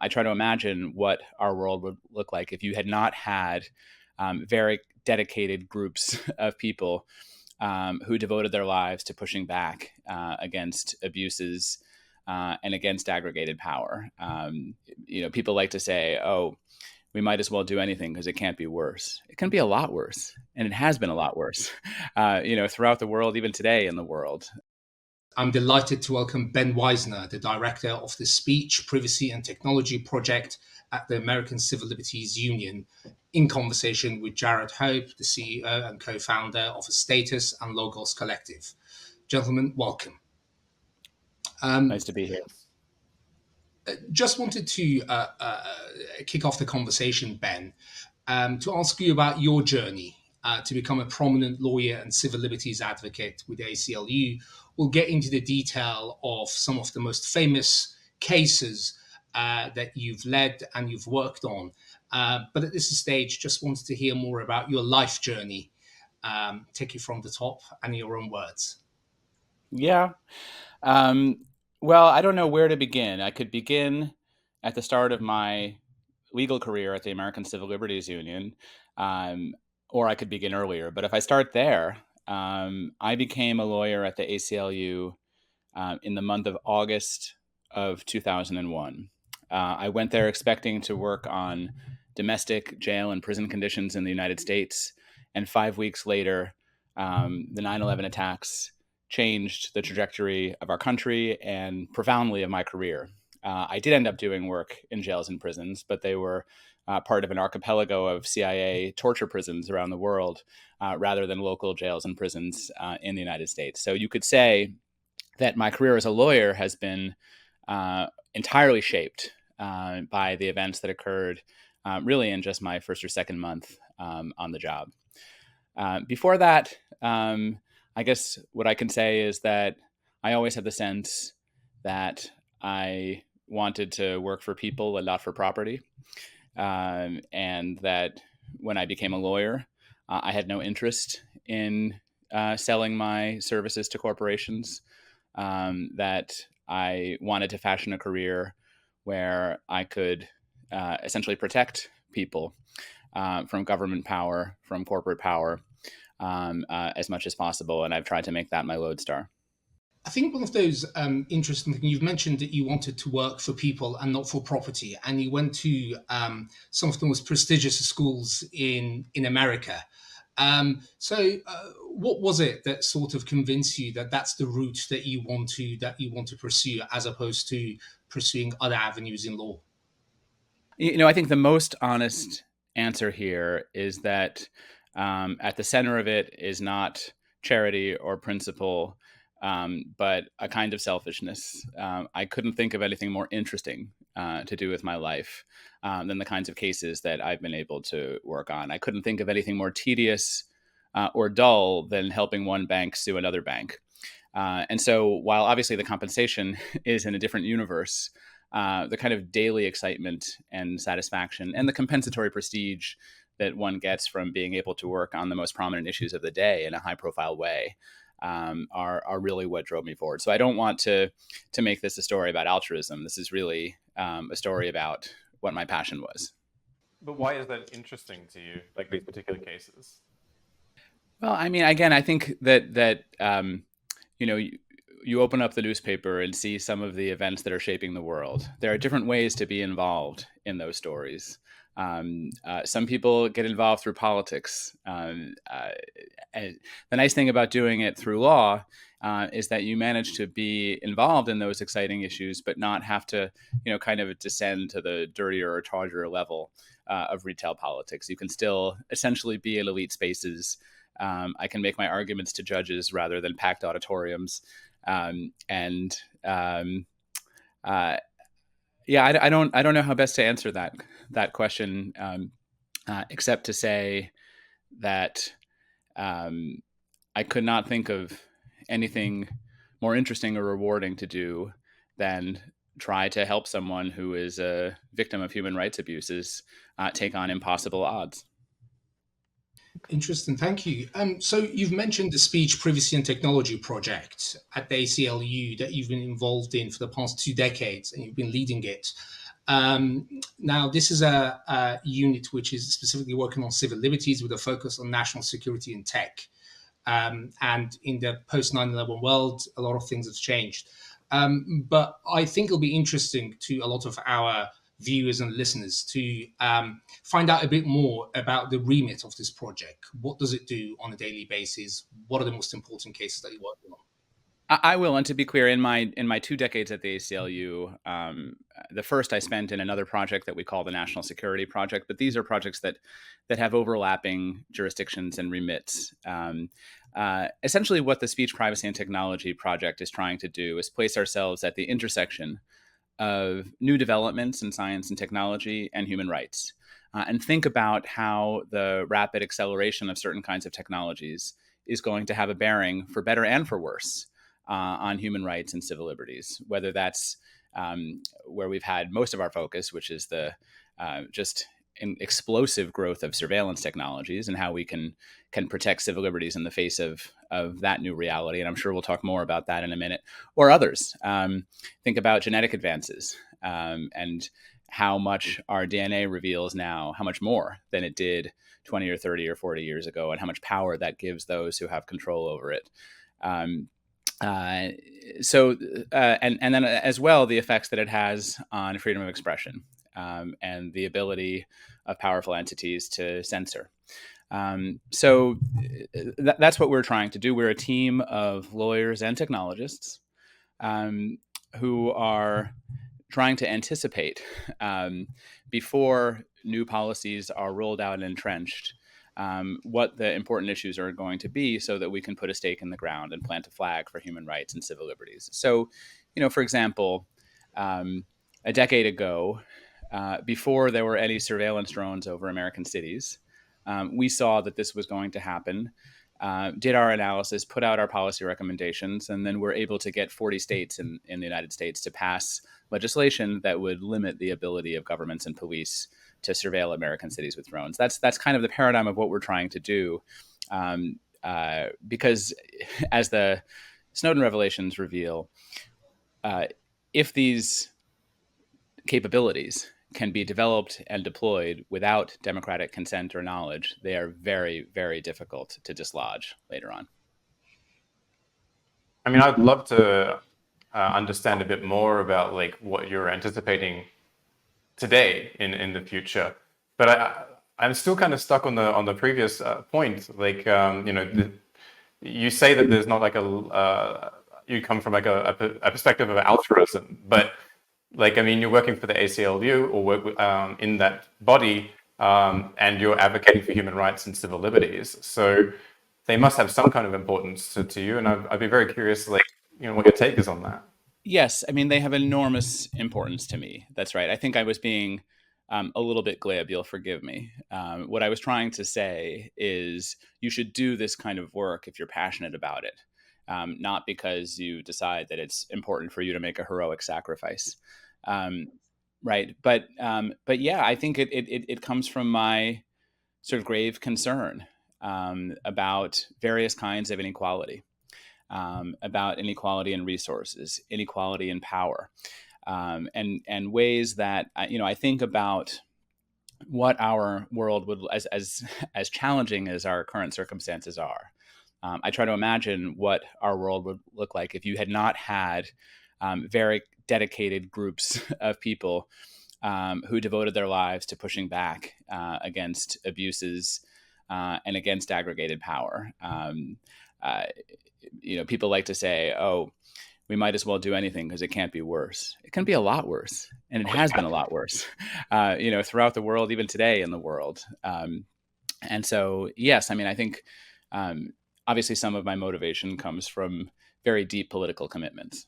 I try to imagine what our world would look like if you had not had very dedicated groups of people who devoted their lives to pushing back against abuses and against aggregated power. People like to say, oh, we might as well do anything because it can't be worse. It can be a lot worse. And it has been a lot worse, throughout the world, even today in the world. I'm delighted to welcome Ben Wizner, the director of the Speech, Privacy and Technology Project at the American Civil Liberties Union, in conversation with Jarrad Hope, the CEO and co-founder of Status and Logos Collective. Gentlemen, welcome. Nice to be here. Just wanted to kick off the conversation, Ben, to ask you about your journey to become a prominent lawyer and civil liberties advocate with the ACLU. We'll get into the detail of some of the most famous cases that you've led and you've worked on. But at this stage, just wanted to hear more about your life journey. Take you from the top and in your own words. Yeah. Well, I don't know where to begin. I could begin at the start of my legal career at the American Civil Liberties Union, or I could begin earlier. But if I start there, I became a lawyer at the ACLU in the month of August of 2001. I went there expecting to work on domestic jail and prison conditions in the United States. And 5 weeks later, the 9/11 attacks changed the trajectory of our country and profoundly of my career. I did end up doing work in jails and prisons, but they were part of an archipelago of CIA torture prisons around the world, rather than local jails and prisons in the United States. So you could say that my career as a lawyer has been entirely shaped by the events that occurred really in just my first or second month on the job. Before that, I guess what I can say is that I always had the sense that I wanted to work for people and not for property. And that when I became a lawyer, I had no interest in selling my services to corporations, that I wanted to fashion a career where I could essentially protect people from government power, from corporate power, as much as possible. And I've tried to make that my lodestar. I think one of those interesting things, you've mentioned that you wanted to work for people and not for property, and you went to some of the most prestigious schools in America. So what was it that sort of convinced you that that's the route that you want to pursue, as opposed to pursuing other avenues in law? I think the most honest answer here is that at the center of it is not charity or principle, but a kind of selfishness. I couldn't think of anything more interesting to do with my life than the kinds of cases that I've been able to work on. I couldn't think of anything more tedious or dull than helping one bank sue another bank. And so while obviously the compensation is in a different universe, the kind of daily excitement and satisfaction and the compensatory prestige that one gets from being able to work on the most prominent issues of the day in a high-profile way are really what drove me forward. So I don't want to make this a story about altruism. This is really a story about what my passion was. But why is that interesting to you, like these particular cases? Well, I mean, again, I think that you open up the newspaper and see some of the events that are shaping the world. There are different ways to be involved in those stories. Some people get involved through politics. The nice thing about doing it through law is that you manage to be involved in those exciting issues, but not have to, kind of descend to the dirtier or tawdrier level of retail politics. You can still essentially be in elite spaces. I can make my arguments to judges rather than packed auditoriums. I don't know how best to answer that question, except to say that I could not think of anything more interesting or rewarding to do than try to help someone who is a victim of human rights abuses take on impossible odds. Interesting, thank you. So you've mentioned the Speech, Privacy and Technology Project at the ACLU that you've been involved in for the past 2 decades, and you've been leading it. Now, this is a unit which is specifically working on civil liberties with a focus on national security and tech. And in the post 9/11 world, a lot of things have changed. But I think it'll be interesting to a lot of our viewers and listeners to find out a bit more about the remit of this project. What does it do on a daily basis? What are the most important cases that you're working on? I will, and to be clear, in my 2 decades at the ACLU, the first I spent in another project that we call the National Security Project, but these are projects that have overlapping jurisdictions and remits. Essentially, what the Speech, Privacy, and Technology Project is trying to do is place ourselves at the intersection of new developments in science and technology and human rights, and think about how the rapid acceleration of certain kinds of technologies is going to have a bearing, for better and for worse, on human rights and civil liberties, whether that's where we've had most of our focus, which is the just explosive growth of surveillance technologies and how we can protect civil liberties in the face of that new reality. And I'm sure we'll talk more about that in a minute, or others. Think about genetic advances and how much our DNA reveals now, how much more than it did 20 or 30 or 40 years ago, and how much power that gives those who have control over it. And then as well, the effects that it has on freedom of expression and the ability of powerful entities to censor. So that's what we're trying to do. We're a team of lawyers and technologists who are trying to anticipate before new policies are rolled out and entrenched, what the important issues are going to be, so that we can put a stake in the ground and plant a flag for human rights and civil liberties. So, for example, a decade ago, before there were any surveillance drones over American cities, we saw that this was going to happen, did our analysis, put out our policy recommendations, and then were able to get 40 states in the United States to pass legislation that would limit the ability of governments and police to surveil American cities with drones. That's kind of the paradigm of what we're trying to do, because as the Snowden revelations reveal, if these capabilities can be developed and deployed without democratic consent or knowledge, they are very, very difficult to dislodge later on. I mean, I'd love to understand a bit more about what you're anticipating today in the future, but I'm still kind of stuck on the previous point. You say that there's not you come from a perspective of altruism, but you're working for the ACLU or work in that body, and you're advocating for human rights and civil liberties. So they must have some kind of importance to you, and I'd be very curious, what your take is on that. Yes, I mean, they have enormous importance to me. That's right. I think I was being a little bit glib. You'll forgive me. What I was trying to say is you should do this kind of work if you're passionate about it, not because you decide that it's important for you to make a heroic sacrifice. Right. But yeah, I think it comes from my sort of grave concern about various kinds of inequality. About inequality in resources, inequality in power, and ways that I think about what our world would, as challenging as our current circumstances are. I try to imagine what our world would look like if you had not had very dedicated groups of people who devoted their lives to pushing back against abuses and against aggregated power. People like to say, "Oh, we might as well do anything because it can't be worse." It can be a lot worse, and it has been a lot worse, throughout the world, even today in the world. And so, yes, I mean, I think obviously some of my motivation comes from very deep political commitments.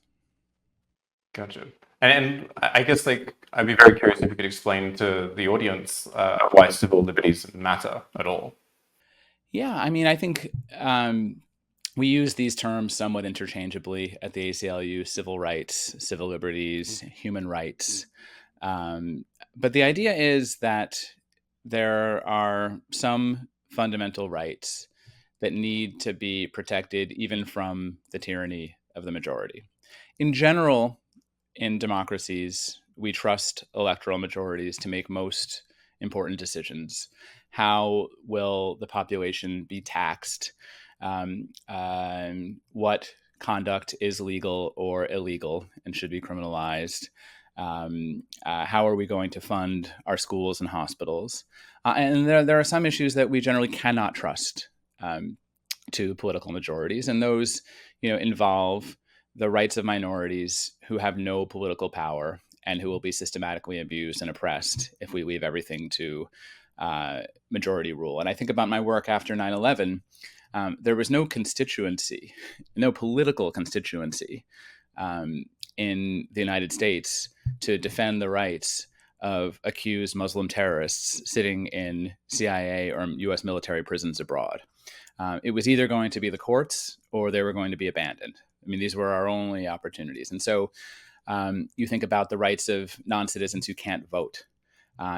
Gotcha. And I guess I'd be very curious if you could explain to the audience why civil liberties matter at all. Yeah, I mean, I think we use these terms somewhat interchangeably at the ACLU: civil rights, civil liberties, human rights. But the idea is that there are some fundamental rights that need to be protected even from the tyranny of the majority. In general, in democracies, we trust electoral majorities to make most important decisions. How will the population be taxed? What conduct is legal or illegal and should be criminalized? How are we going to fund our schools and hospitals? And there are some issues that we generally cannot trust to political majorities, and those involve the rights of minorities who have no political power and who will be systematically abused and oppressed if we leave everything to majority rule. And I think about my work after 9/11. There was no constituency, no political constituency in the United States to defend the rights of accused Muslim terrorists sitting in CIA or US military prisons abroad. It was either going to be the courts or they were going to be abandoned. I mean, these were our only opportunities. And so you think about the rights of non-citizens who can't vote.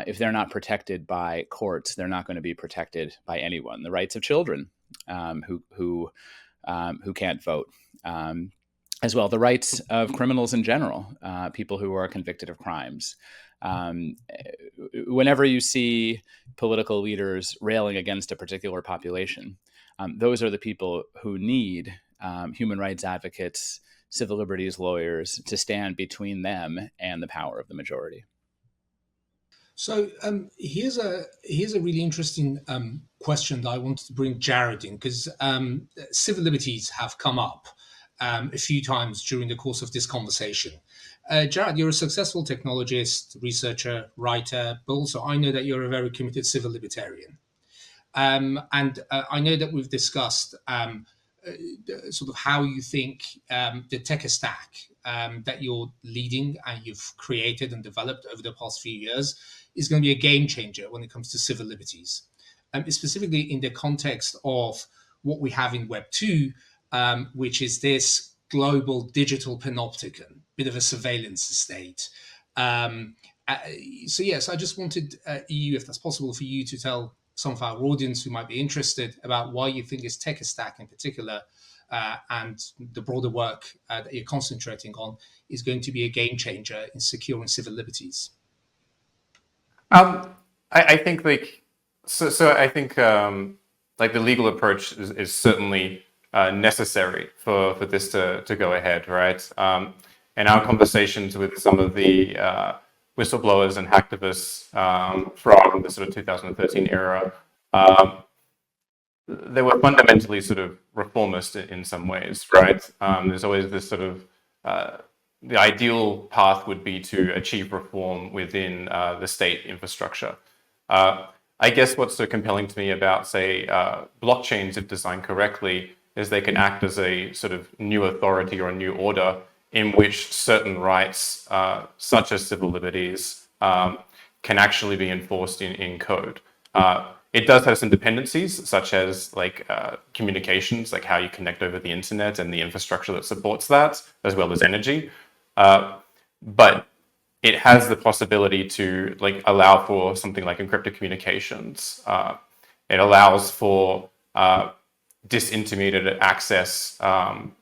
If they're not protected by courts, they're not going to be protected by anyone. The rights of children who can't vote, as well the rights of criminals in general, people who are convicted of crimes. Whenever you see political leaders railing against a particular population, those are the people who need human rights advocates, civil liberties lawyers to stand between them and the power of the majority. So here's a really interesting question that I wanted to bring Jarrad in, because civil liberties have come up a few times during the course of this conversation. Jarrad, you're a successful technologist, researcher, writer, but also I know that you're a very committed civil libertarian. And I know that we've discussed sort of how you think the tech stack that you're leading and you've created and developed over the past few years is going to be a game changer when it comes to civil liberties. Specifically in the context of what we have in Web 2, which is this global digital panopticon, bit of a surveillance state. So yes, I just wanted you, if that's possible, for you to tell some of our audience who might be interested about why you think this tech stack in particular and the broader work that you're concentrating on is going to be a game changer in securing civil liberties. I think I think like the legal approach is certainly necessary for this to go ahead, right? And our conversations with some of the whistleblowers and hacktivists from the sort of 2013 era, they were fundamentally sort of reformist in some ways, right? There's always this sort of the ideal path would be to achieve reform within the state infrastructure. I guess what's so compelling to me about, say, blockchains, if designed correctly, is they can act as a sort of new authority or a new order in which certain rights, such as civil liberties, can actually be enforced in code. It does have some dependencies, such as like communications, like how you connect over the internet and the infrastructure that supports that, as well as energy. But it has the possibility to like allow for something like encrypted communications. It allows for disintermediated access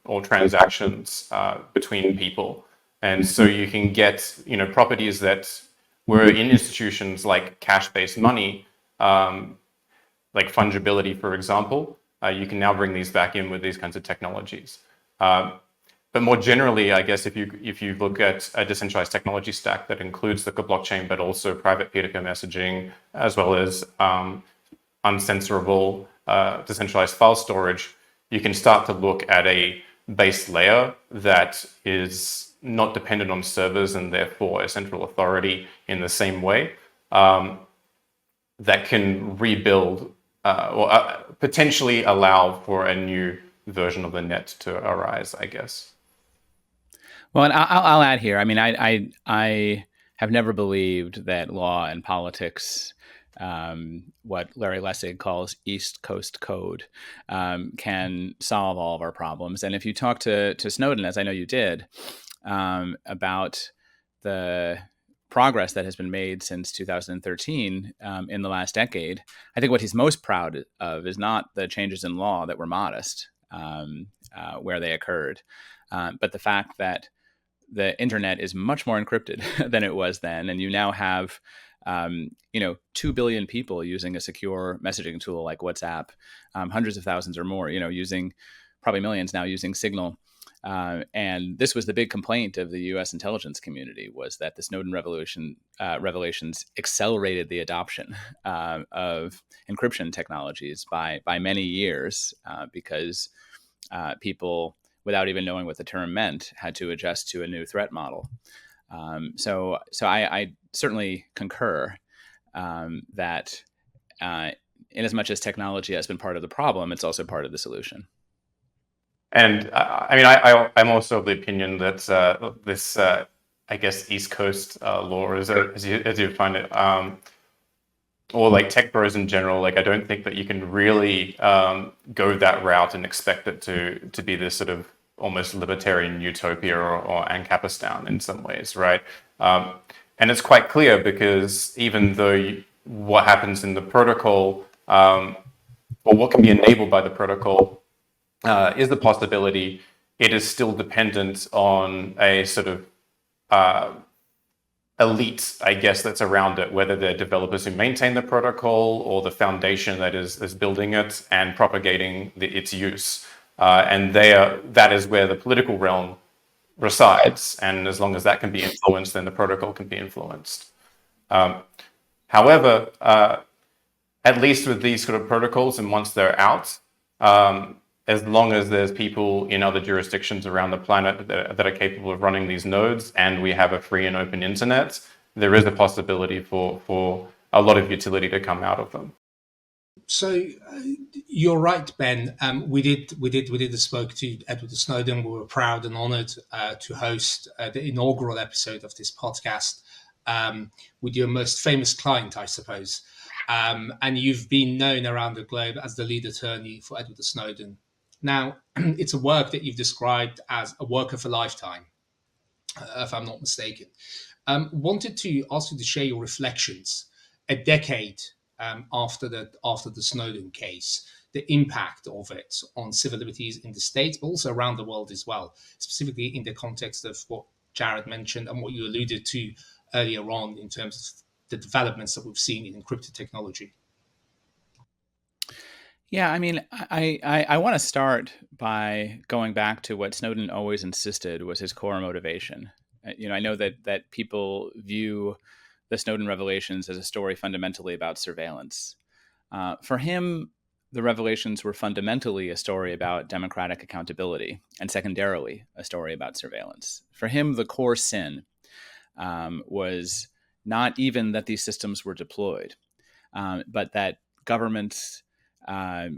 or transactions between people, and so you can get properties that were in institutions like cash-based money, like fungibility, for example. You can now bring these back in with these kinds of technologies. But more generally, I guess if you look at a decentralized technology stack that includes the blockchain, but also private peer-to-peer messaging, as well as uncensorable decentralized file storage, you can start to look at a base layer that is not dependent on servers and therefore a central authority in the same way, that can rebuild or potentially allow for a new version of the net to arise, I guess. Well, and I'll add here. I mean, I have never believed that law and politics, what Larry Lessig calls East Coast code, can solve all of our problems. And if you talk to Snowden, as I know you did, about the progress that has been made since 2013 in the last decade, I think what he's most proud of is not the changes in law that were modest where they occurred, but the fact that the internet is much more encrypted than it was then, and you now have 2 billion people using a secure messaging tool like WhatsApp, hundreds of thousands or more, using probably millions now using Signal. And this was the big complaint of the U.S. intelligence community, was that the Snowden revelations accelerated the adoption of encryption technologies by many years, because people, without even knowing what the term meant, had to adjust to a new threat model. So I certainly concur that in as much as technology has been part of the problem, it's also part of the solution. And I'm also of the opinion that this, I guess, East Coast law, as you find it, or like tech bros in general, like I don't think that you can really go that route and expect it to be this sort of almost libertarian utopia or Ancapistan in some ways, right? And it's quite clear, because even though what happens in the protocol, or what can be enabled by the protocol, is the possibility, it is still dependent on a sort of elite, I guess, that's around it, whether they're developers who maintain the protocol or the foundation that is building it and propagating its use. And that is where the political realm resides. And as long as that can be influenced, then the protocol can be influenced. However, at least with these sort of protocols, and once they're out, as long as there's people in other jurisdictions around the planet that are capable of running these nodes, and we have a free and open internet, there is a possibility for a lot of utility to come out of them. So you're right, Ben. We did spoke to Edward Snowden. We were proud and honoured to host the inaugural episode of this podcast with your most famous client, I suppose. And you've been known around the globe as the lead attorney for Edward Snowden. Now, it's a work that you've described as a work of a lifetime, if I'm not mistaken. Wanted to ask you to share your reflections a decade after the Snowden case, the impact of it on civil liberties in the States, but also around the world as well, specifically in the context of what Jarrad mentioned and what you alluded to earlier on in terms of the developments that we've seen in encrypted technology. Yeah, I mean, I want to start by going back to what Snowden always insisted was his core motivation. I know that people view the Snowden revelations as a story fundamentally about surveillance. For him, the revelations were fundamentally a story about democratic accountability, and secondarily, a story about surveillance. For him, the core sin was not even that these systems were deployed, but that governments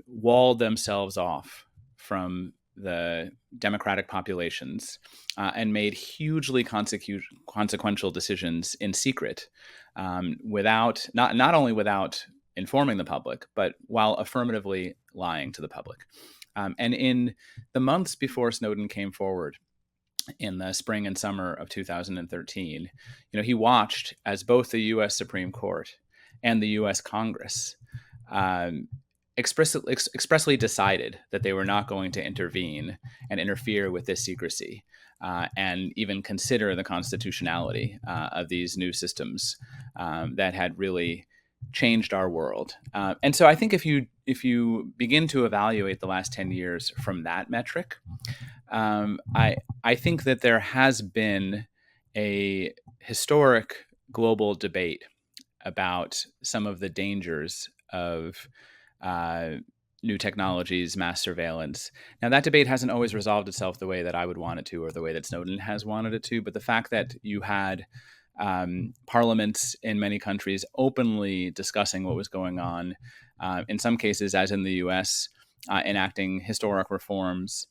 walled themselves off from the democratic populations and made hugely consequential decisions in secret, without not only without informing the public, but while affirmatively lying to the public. And in the months before Snowden came forward, in the spring and summer of 2013, he watched as both the U.S. Supreme Court and the U.S. Congress expressly decided that they were not going to intervene and interfere with this secrecy, and even consider the constitutionality of these new systems that had really changed our world. And so I think if you begin to evaluate the last 10 years from that metric, I think that there has been a historic global debate about some of the dangers of new technologies, mass surveillance. Now, that debate hasn't always resolved itself the way that I would want it to, or the way that Snowden has wanted it to. But the fact that you had parliaments in many countries openly discussing what was going on, in some cases, as in the U.S., enacting historic reforms,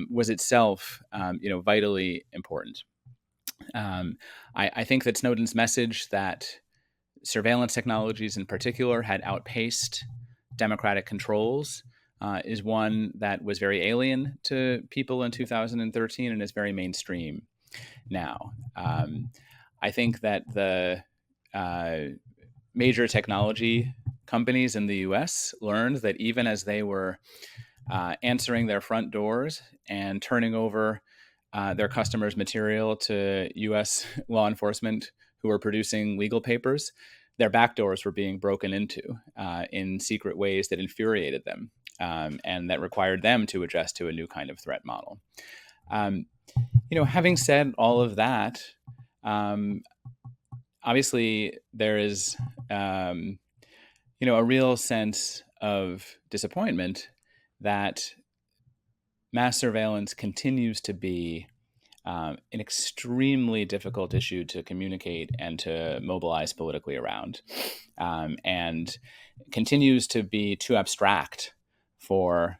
was itself, vitally important. I think that Snowden's message that surveillance technologies in particular had outpaced democratic controls is one that was very alien to people in 2013 and is very mainstream now. I think that the major technology companies in the US learned that even as they were answering their front doors and turning over their customers' material to U.S. law enforcement who were producing legal papers, their back doors were being broken into in secret ways that infuriated them and that required them to adjust to a new kind of threat model. Having said all of that, obviously there is, a real sense of disappointment that mass surveillance continues to be an extremely difficult issue to communicate and to mobilize politically around, and continues to be too abstract for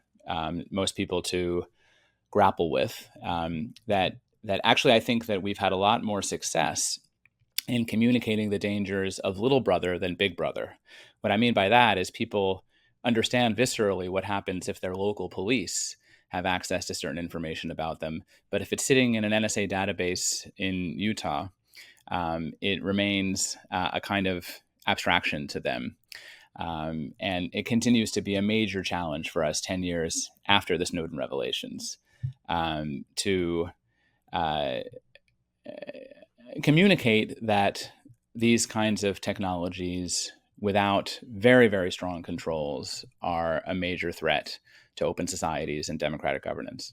most people to grapple with. That actually, I think that we've had a lot more success in communicating the dangers of little brother than big brother. What I mean by that is people understand viscerally what happens if their local police have access to certain information about them. But if it's sitting in an NSA database in Utah, it remains a kind of abstraction to them. And it continues to be a major challenge for us 10 years after the Snowden revelations to communicate that these kinds of technologies, without very, very strong controls, are a major threat to open societies and democratic governance.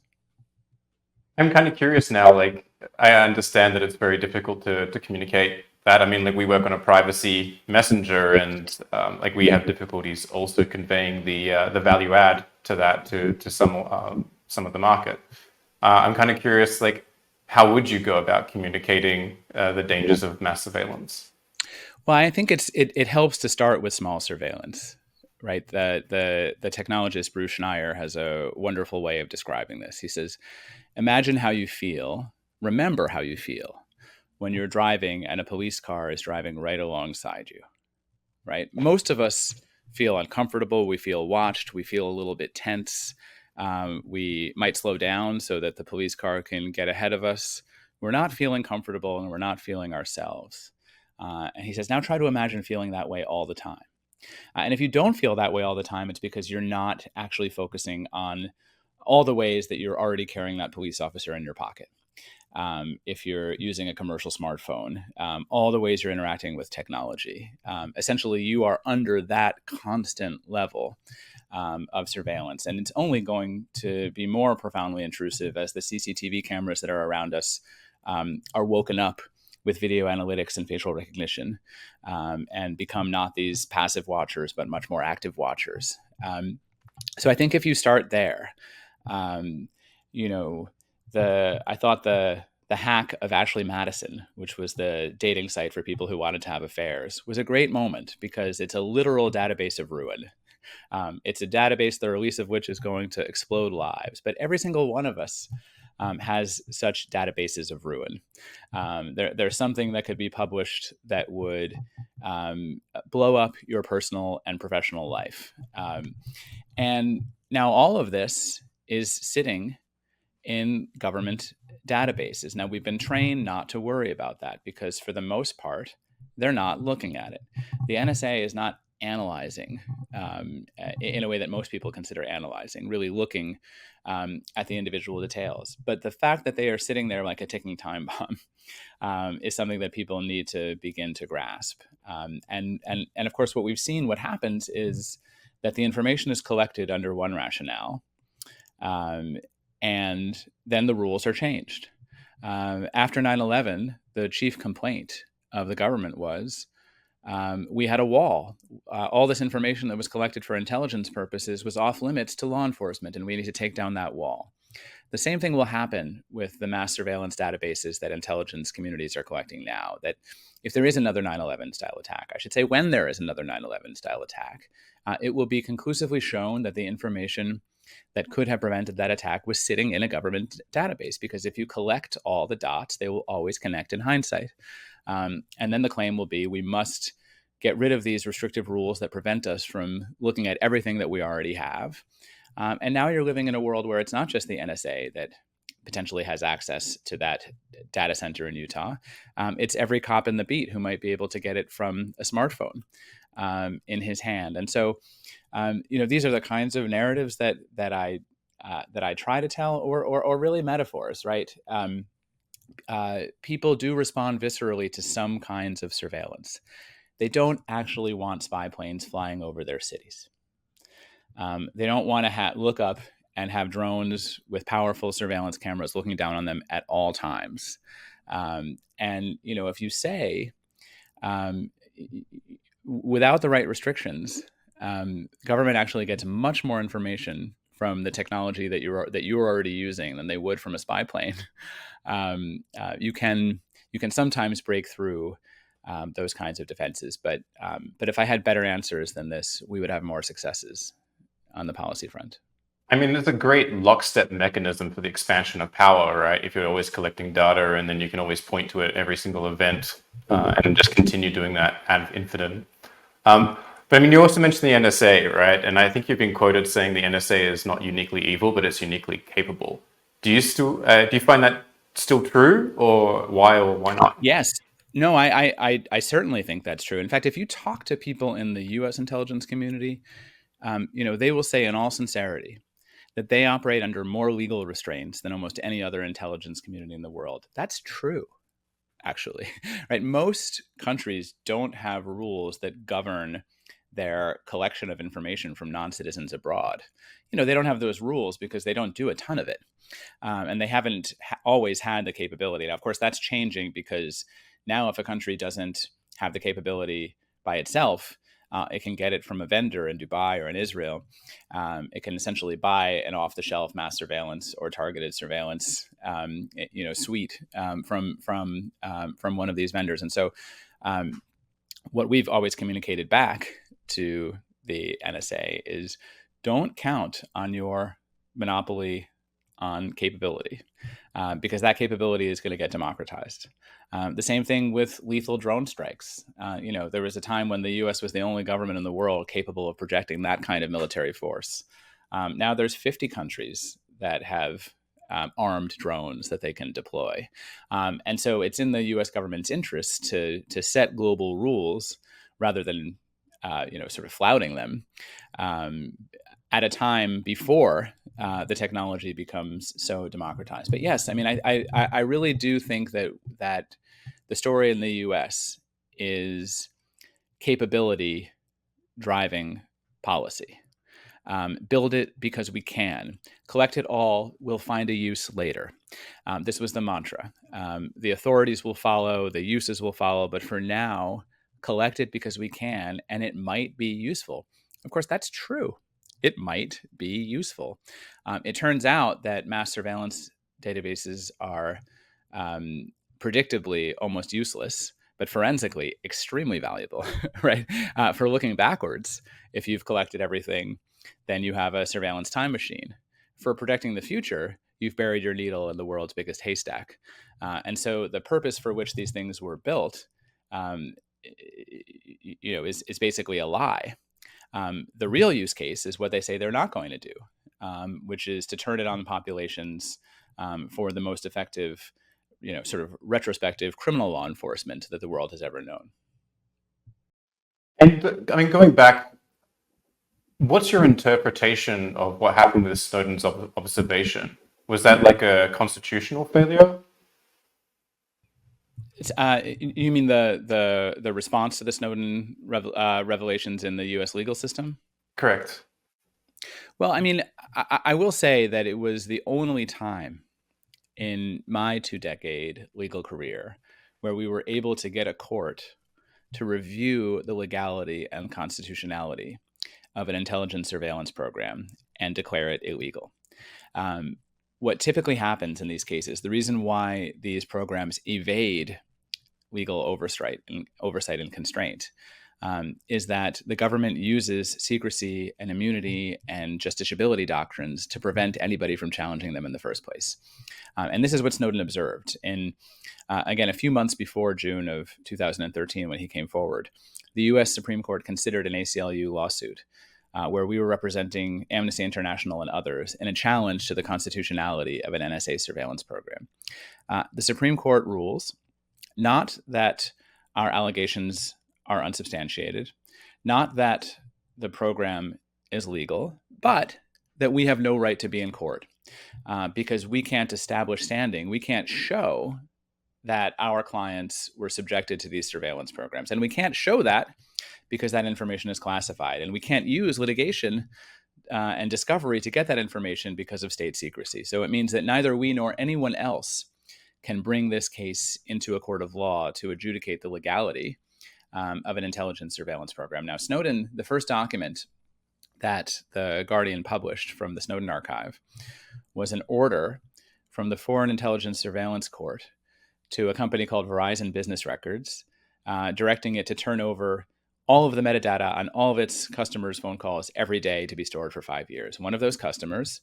I'm kind of curious now, like, I understand that it's very difficult to communicate that. I mean, like, we work on a privacy messenger, and like, we have difficulties also conveying the value add to that to some of the market. I'm kind of curious, like, how would you go about communicating the dangers of mass surveillance? Well, I think it helps to start with small surveillance, right? The technologist Bruce Schneier has a wonderful way of describing this. He says, imagine how you feel, remember how you feel when you're driving and a police car is driving right alongside you, right? Most of us feel uncomfortable, we feel watched, we feel a little bit tense. We might slow down so that the police car can get ahead of us. We're not feeling comfortable and we're not feeling ourselves. And he says, now try to imagine feeling that way all the time. And if you don't feel that way all the time, it's because you're not actually focusing on all the ways that you're already carrying that police officer in your pocket. If you're using a commercial smartphone, all the ways you're interacting with technology. Essentially, you are under that constant level of surveillance. And it's only going to be more profoundly intrusive as the CCTV cameras that are around us are woken up with video analytics and facial recognition and become not these passive watchers, but much more active watchers. So I think if you start there, I thought the hack of Ashley Madison, which was the dating site for people who wanted to have affairs, was a great moment because it's a literal database of ruin. It's a database, the release of which is going to explode lives. But every single one of us has such databases of ruin. There's something that could be published that would blow up your personal and professional life. And now all of this is sitting in government databases. Now, we've been trained not to worry about that because for the most part, they're not looking at it. The NSA is not analyzing in a way that most people consider analyzing, really looking at the individual details. But the fact that they are sitting there like a ticking time bomb is something that people need to begin to grasp. And of course, what we've seen, what happens is that the information is collected under one rationale, and then the rules are changed. After 9/11, the chief complaint of the government was we had a wall. All this information that was collected for intelligence purposes was off limits to law enforcement, and we need to take down that wall. The same thing will happen with the mass surveillance databases that intelligence communities are collecting now, that if there is another 9/11 style attack, I should say when there is another 9/11 style attack, it will be conclusively shown that the information that could have prevented that attack was sitting in a government database, because if you collect all the dots, they will always connect in hindsight. And then the claim will be, we must get rid of these restrictive rules that prevent us from looking at everything that we already have. And now you're living in a world where it's not just the NSA that potentially has access to that data center in Utah. It's every cop in the beat who might be able to get it from a smartphone in his hand. And so, these are the kinds of narratives that I that I try to tell, or really metaphors, right? People do respond viscerally to some kinds of surveillance. They don't actually want spy planes flying over their cities. They don't want to look up and have drones with powerful surveillance cameras looking down on them at all times. And if you say, without the right restrictions, government actually gets much more information from the technology that you're already using than they would from a spy plane. You can sometimes break through those kinds of defenses, but if I had better answers than this, we would have more successes on the policy front. I mean, it's a great lockstep mechanism for the expansion of power, right? If you're always collecting data, and then you can always point to it every single event, and just continue doing that ad infinitum. But I mean, you also mentioned the NSA, right? And I think you've been quoted saying the NSA is not uniquely evil, but it's uniquely capable. Do you find that still true, or why not? Yes. No, I certainly think that's true. In fact, if you talk to people in the U.S. intelligence community, they will say in all sincerity that they operate under more legal restraints than almost any other intelligence community in the world. That's true, actually, right? Most countries don't have rules that govern their collection of information from non-citizens abroad. They don't have those rules because they don't do a ton of it. And they haven't always had the capability. Now, of course, that's changing because now if a country doesn't have the capability by itself, it can get it from a vendor in Dubai or in Israel. It can essentially buy an off-the-shelf mass surveillance or targeted surveillance, suite from one of these vendors. And so, what we've always communicated back to the NSA is, don't count on your monopoly on capability, because that capability is going to get democratized. The same thing with lethal drone strikes. There was a time when the U.S. was the only government in the world capable of projecting that kind of military force. Now there's 50 countries that have armed drones that they can deploy. And so it's in the U.S. government's interest to set global rules rather than sort of flouting them at a time before the technology becomes so democratized. But yes, I mean, I really do think that the story in the U.S. is capability driving policy. Build it because we can. Collect it all. We'll find a use later. This was the mantra. The authorities will follow. The uses will follow. But for now, collect it because we can, and it might be useful. Of course, that's true. It might be useful. It turns out that mass surveillance databases are predictably almost useless, but forensically extremely valuable, right? For looking backwards, if you've collected everything, then you have a surveillance time machine. For protecting the future, you've buried your needle in the world's biggest haystack. And so the purpose for which these things were built, is basically a lie. The real use case is what they say they're not going to do, which is to turn it on populations for the most effective, sort of retrospective criminal law enforcement that the world has ever known. And I mean, going back, what's your interpretation of what happened with Snowden's observation? Was that like a constitutional failure? You mean the response to the Snowden revelations in the U.S. legal system? Correct. Well, I mean, I will say that it was the only time in my 2-decade legal career where we were able to get a court to review the legality and constitutionality of an intelligence surveillance program and declare it illegal. What typically happens in these cases, the reason why these programs evade legal oversight and constraint, is that the government uses secrecy and immunity and justiciability doctrines to prevent anybody from challenging them in the first place. And this is what Snowden observed. Again, a few months before June of 2013, when he came forward, the U.S. Supreme Court considered an ACLU lawsuit where we were representing Amnesty International and others in a challenge to the constitutionality of an NSA surveillance program. The Supreme Court rules not that our allegations are unsubstantiated, not that the program is legal, but that we have no right to be in court because we can't establish standing. We can't show that our clients were subjected to these surveillance programs. And we can't show that because that information is classified. And we can't use litigation and discovery to get that information because of state secrecy. So it means that neither we nor anyone else can bring this case into a court of law to adjudicate the legality of an intelligence surveillance program. Now, Snowden, the first document that the Guardian published from the Snowden archive was an order from the Foreign Intelligence Surveillance Court to a company called Verizon Business Records, directing it to turn over all of the metadata on all of its customers' phone calls every day to be stored for 5 years. One of those customers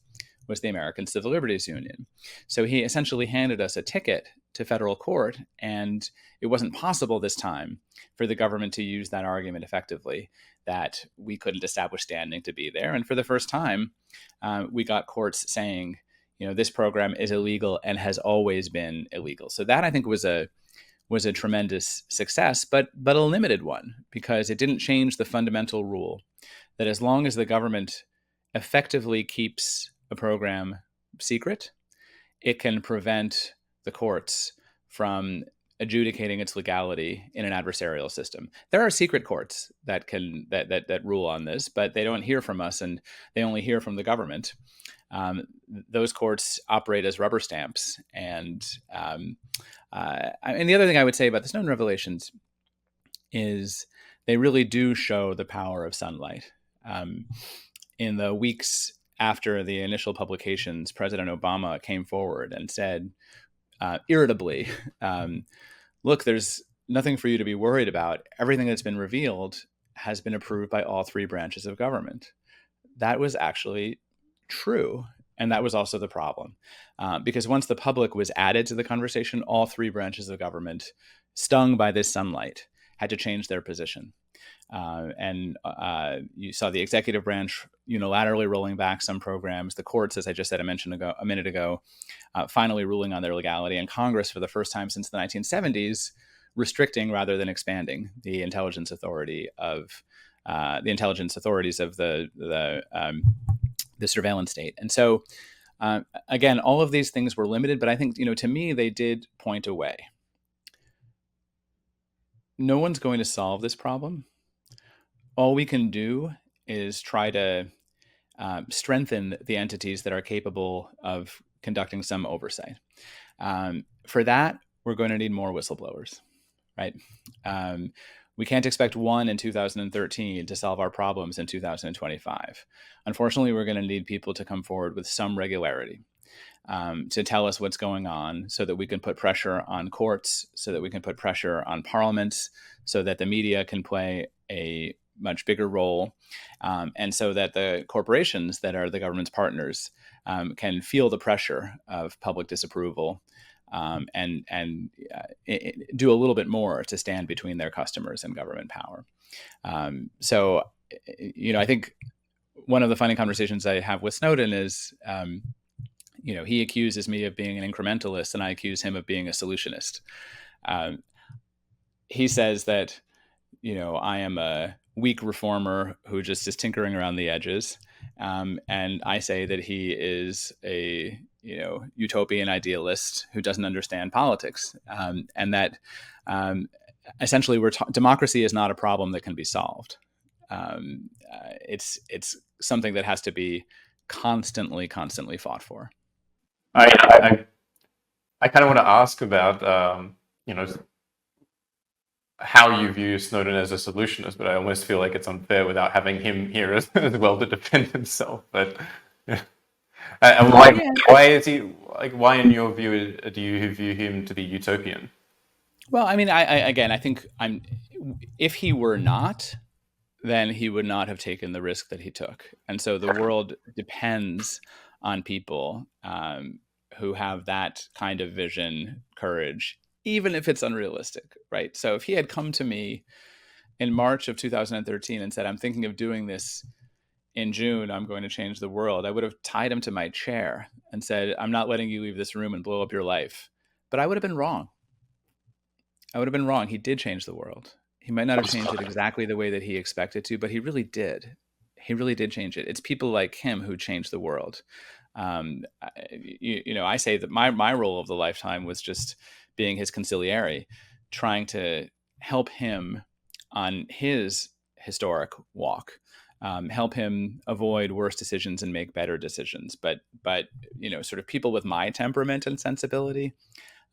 was the American Civil Liberties Union. So he essentially handed us a ticket to federal court, and it wasn't possible this time for the government to use that argument effectively, that we couldn't establish standing to be there. And for the first time, we got courts saying, this program is illegal and has always been illegal. So that, I think, was a tremendous success, but a limited one, because it didn't change the fundamental rule that as long as the government effectively keeps a program secret, it can prevent the courts from adjudicating its legality in an adversarial system. There are secret courts that rule on this, but they don't hear from us, and they only hear from the government. Those courts operate as rubber stamps. And the other thing I would say about the Snowden revelations is they really do show the power of sunlight. In the weeks after the initial publications, President Obama came forward and said irritably, look, there's nothing for you to be worried about. Everything that's been revealed has been approved by all three branches of government. That was actually true. And that was also the problem. Because once the public was added to the conversation, all three branches of government, stung by this sunlight, had to change their position. You saw the executive branch unilaterally rolling back some programs, the courts, as I just said a minute ago, finally ruling on their legality, and Congress, for the first time since the 1970s, restricting rather than expanding the intelligence authority of the intelligence authorities of the surveillance state. And so, again, all of these things were limited, but I think, to me, they did point a way. No one's going to solve this problem. All we can do is try to strengthen the entities that are capable of conducting some oversight. For that, we're going to need more whistleblowers, right? We can't expect one in 2013 to solve our problems in 2025. Unfortunately, we're going to need people to come forward with some regularity to tell us what's going on, so that we can put pressure on courts, so that we can put pressure on parliaments, so that the media can play a much bigger role, and so that the corporations that are the government's partners can feel the pressure of public disapproval and do a little bit more to stand between their customers and government power. So, I think one of the funny conversations I have with Snowden is, he accuses me of being an incrementalist, and I accuse him of being a solutionist. He says that, I am a weak reformer who just is tinkering around the edges. And I say that he is a, utopian idealist who doesn't understand politics. And that essentially democracy is not a problem that can be solved. It's something that has to be constantly fought for. I kind of want to ask about, how you view Snowden as a solutionist, but I almost feel like it's unfair without having him here as well to defend himself. But why is he, why in your view do you view him to be utopian? Well, I think if he were not, then he would not have taken the risk that he took. And so the world depends on people who have that kind of vision, courage, even if it's unrealistic, right? So if he had come to me in March of 2013 and said, I'm thinking of doing this in June, I'm going to change the world, I would have tied him to my chair and said, I'm not letting you leave this room and blow up your life. But I would have been wrong. He did change the world. He might not have changed it exactly the way that he expected to, but he really did. He really did change it. It's people like him who changed the world. I say that my role of the lifetime was just being his conciliary, trying to help him on his historic walk, help him avoid worse decisions and make better decisions. But sort of people with my temperament and sensibility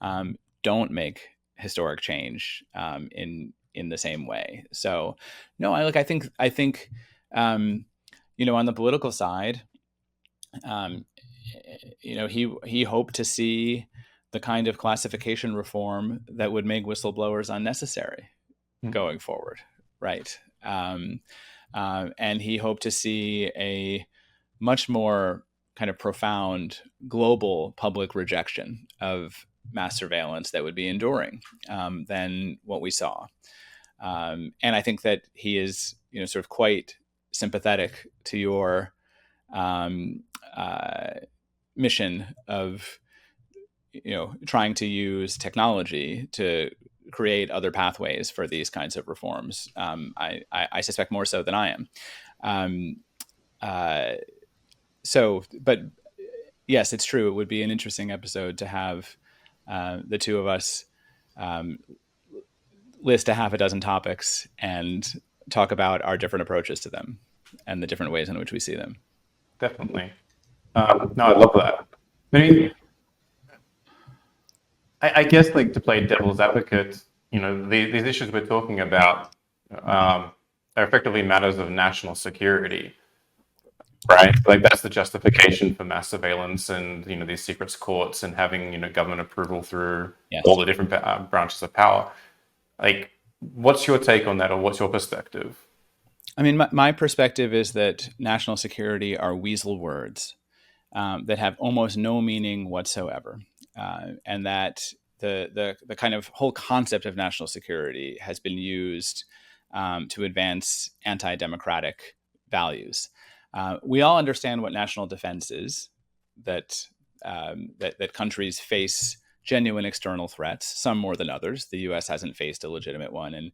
don't make historic change in the same way. So no, I think on the political side, he hoped to see the kind of classification reform that would make whistleblowers unnecessary going forward, right? And he hoped to see a much more kind of profound global public rejection of mass surveillance that would be enduring than what we saw. And I think that he is, sort of quite sympathetic to your mission of, trying to use technology to create other pathways for these kinds of reforms. I suspect more so than I am. But yes, it's true. It would be an interesting episode to have the two of us list a half a dozen topics and talk about our different approaches to them and the different ways in which we see them. Definitely. No, I love that. I mean, I guess, like, to play devil's advocate, these issues we're talking about are effectively matters of national security, right? Like, that's the justification for mass surveillance and, these secret courts and having, government approval through all the different branches of power. Like, what's your take on that, or what's your perspective? I mean, my perspective is that national security are weasel words that have almost no meaning whatsoever, and that the kind of whole concept of national security has been used to advance anti-democratic values. We all understand what national defense is, that countries face genuine external threats, some more than others. The U.S. hasn't faced a legitimate one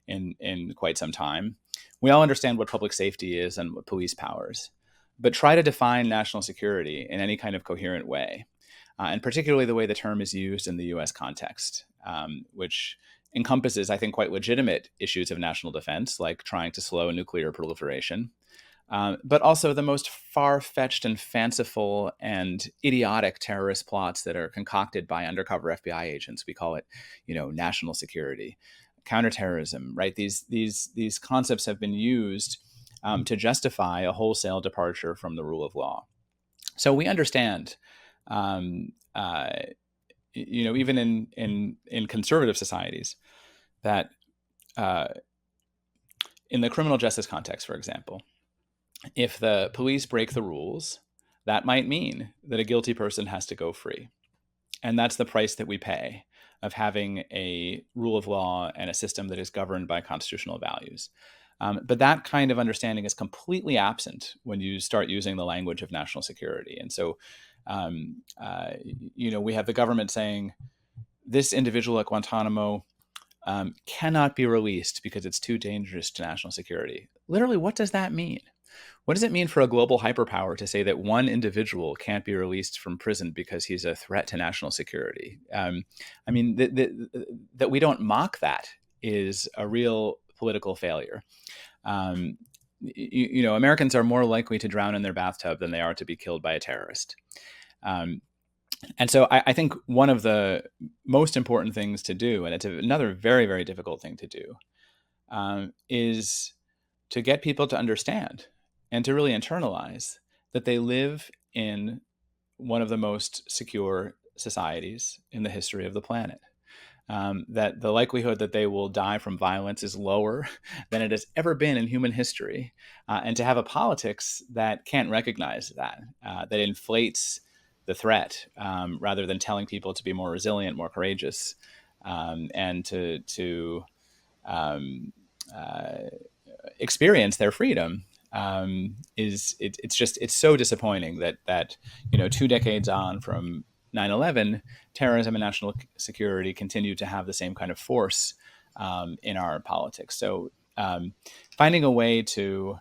in quite some time. We all understand what public safety is and what police powers, but try to define national security in any kind of coherent way, and particularly the way the term is used in the U.S. context, which encompasses, I think, quite legitimate issues of national defense, like trying to slow nuclear proliferation, but also the most far-fetched and fanciful and idiotic terrorist plots that are concocted by undercover FBI agents. We call it, national security, counterterrorism, right? These concepts have been used to justify a wholesale departure from the rule of law. So we understand, even in conservative societies, that in the criminal justice context, for example, if the police break the rules, that might mean that a guilty person has to go free. And that's the price that we pay of having a rule of law and a system that is governed by constitutional values. But that kind of understanding is completely absent when you start using the language of national security. And so, we have the government saying this individual at Guantanamo cannot be released because it's too dangerous to national security. Literally, what does that mean? What does it mean for a global hyperpower to say that one individual can't be released from prison because he's a threat to national security? That we don't mock that is a real political failure. Americans are more likely to drown in their bathtub than they are to be killed by a terrorist. And so I think one of the most important things to do, and it's another very, very difficult thing to do, is to get people to understand and to really internalize that they live in one of the most secure societies in the history of the planet. That the likelihood that they will die from violence is lower than it has ever been in human history. And to have a politics that can't recognize that, that inflates the threat rather than telling people to be more resilient, more courageous, and to experience their freedom. It's so disappointing that 2 decades on from 9/11, terrorism and national security continue to have the same kind of force in our politics. So finding a way to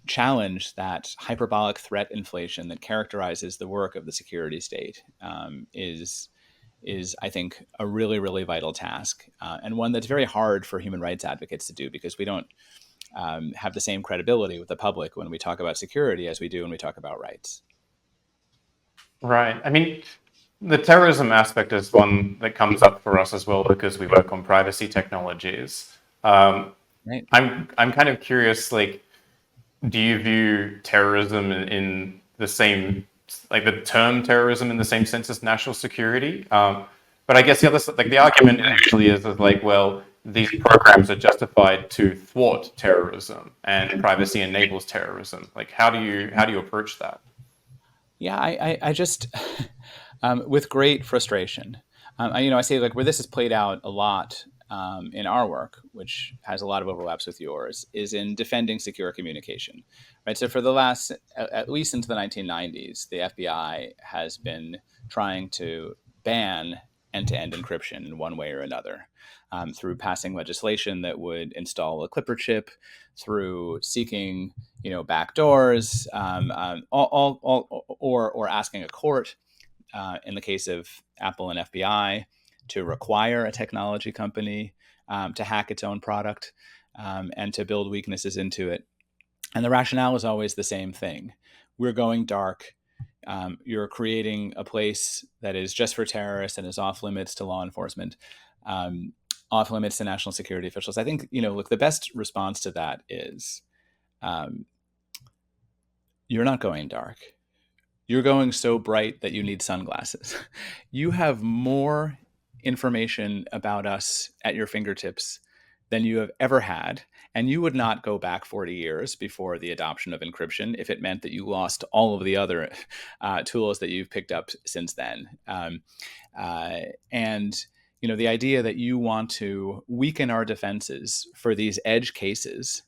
challenge that hyperbolic threat inflation that characterizes the work of the security state is I think a really, really vital task, and one that's very hard for human rights advocates to do, because we don't have the same credibility with the public when we talk about security as we do when we talk about rights. Right. I mean, the terrorism aspect is one that comes up for us as well because we work on privacy technologies. Right. I'm kind of curious, like, do you view terrorism in the same, like the term terrorism in the same sense as national security? But I guess the other, like the argument actually is like, well, these programs are justified to thwart terrorism, and privacy enables terrorism. Like, how do you approach that? Yeah, I just, with great frustration, I say, like, where this has played out a lot in our work, which has a lot of overlaps with yours, is in defending secure communication, right? So for the last, at least into the 1990s, the FBI has been trying to ban end-to-end encryption in one way or another, through passing legislation that would install a Clipper chip, through seeking backdoors, or asking a court, in the case of Apple and FBI, to require a technology company to hack its own product, and to build weaknesses into it. And the rationale is always the same thing. We're going dark. You're creating a place that is just for terrorists and is off limits to law enforcement, off limits to national security officials. I think, look, the best response to that is, you're not going dark. You're going so bright that you need sunglasses. You have more information about us at your fingertips than you have ever had. And you would not go back 40 years before the adoption of encryption if it meant that you lost all of the other tools that you've picked up since then. And the idea that you want to weaken our defenses for these edge cases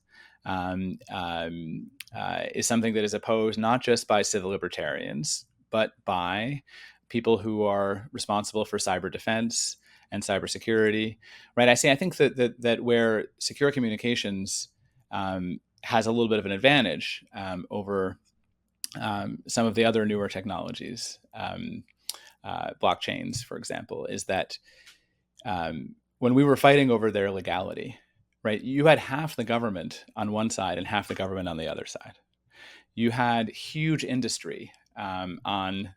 is something that is opposed not just by civil libertarians, but by people who are responsible for cyber defense and cybersecurity, right? I think that where secure communications has a little bit of an advantage over some of the other newer technologies, blockchains, for example, is that when we were fighting over their legality, right, you had half the government on one side and half the government on the other side. You had huge industry lined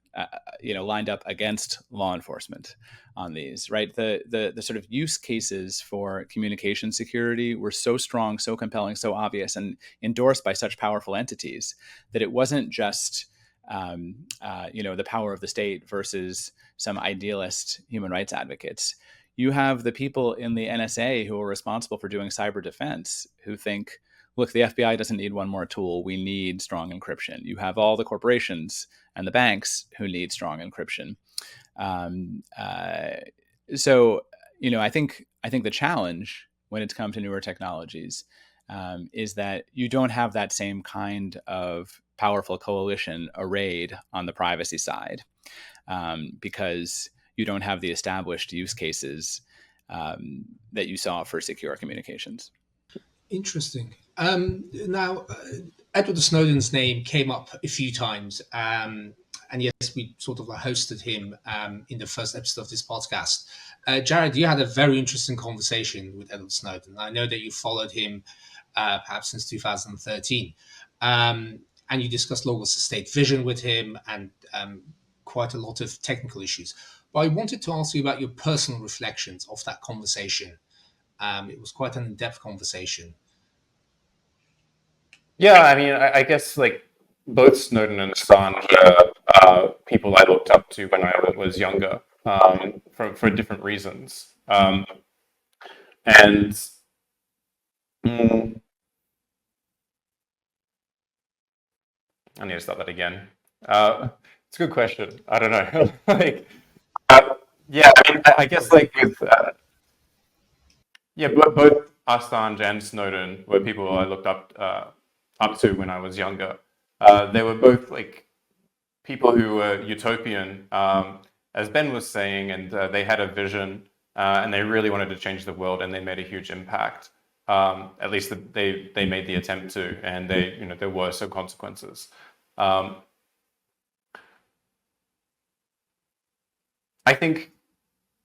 up against law enforcement on these, right? The sort of use cases for communication security were so strong, so compelling, so obvious, and endorsed by such powerful entities that it wasn't just the power of the state versus some idealist human rights advocates. You have the people in the NSA who are responsible for doing cyber defense who think, look, the FBI doesn't need one more tool. We need strong encryption. You have all the corporations and the banks who need strong encryption. So I think the challenge when it's come to newer technologies is that you don't have that same kind of powerful coalition arrayed on the privacy side, because you don't have the established use cases that you saw for secure communications. Interesting. Now, Edward Snowden's name came up a few times, and yes, we sort of hosted him in the first episode of this podcast. Jarrad, you had a very interesting conversation with Edward Snowden. I know that you followed him perhaps since 2013, and you discussed Logos State Vision with him and quite a lot of technical issues. But I wanted to ask you about your personal reflections of that conversation. It was quite an in-depth conversation. Yeah, I mean, I guess like both Snowden and Assange are people I looked up to when I was younger, for different reasons. And I need to start that again. It's a good question. I don't know. Yeah, I mean, I guess like with both Assange and Snowden were people I looked up to when I was younger. They were both like people who were utopian, as Ben was saying, and they had a vision, and they really wanted to change the world, and they made a huge impact. At least they made the attempt to, and there were some consequences. I think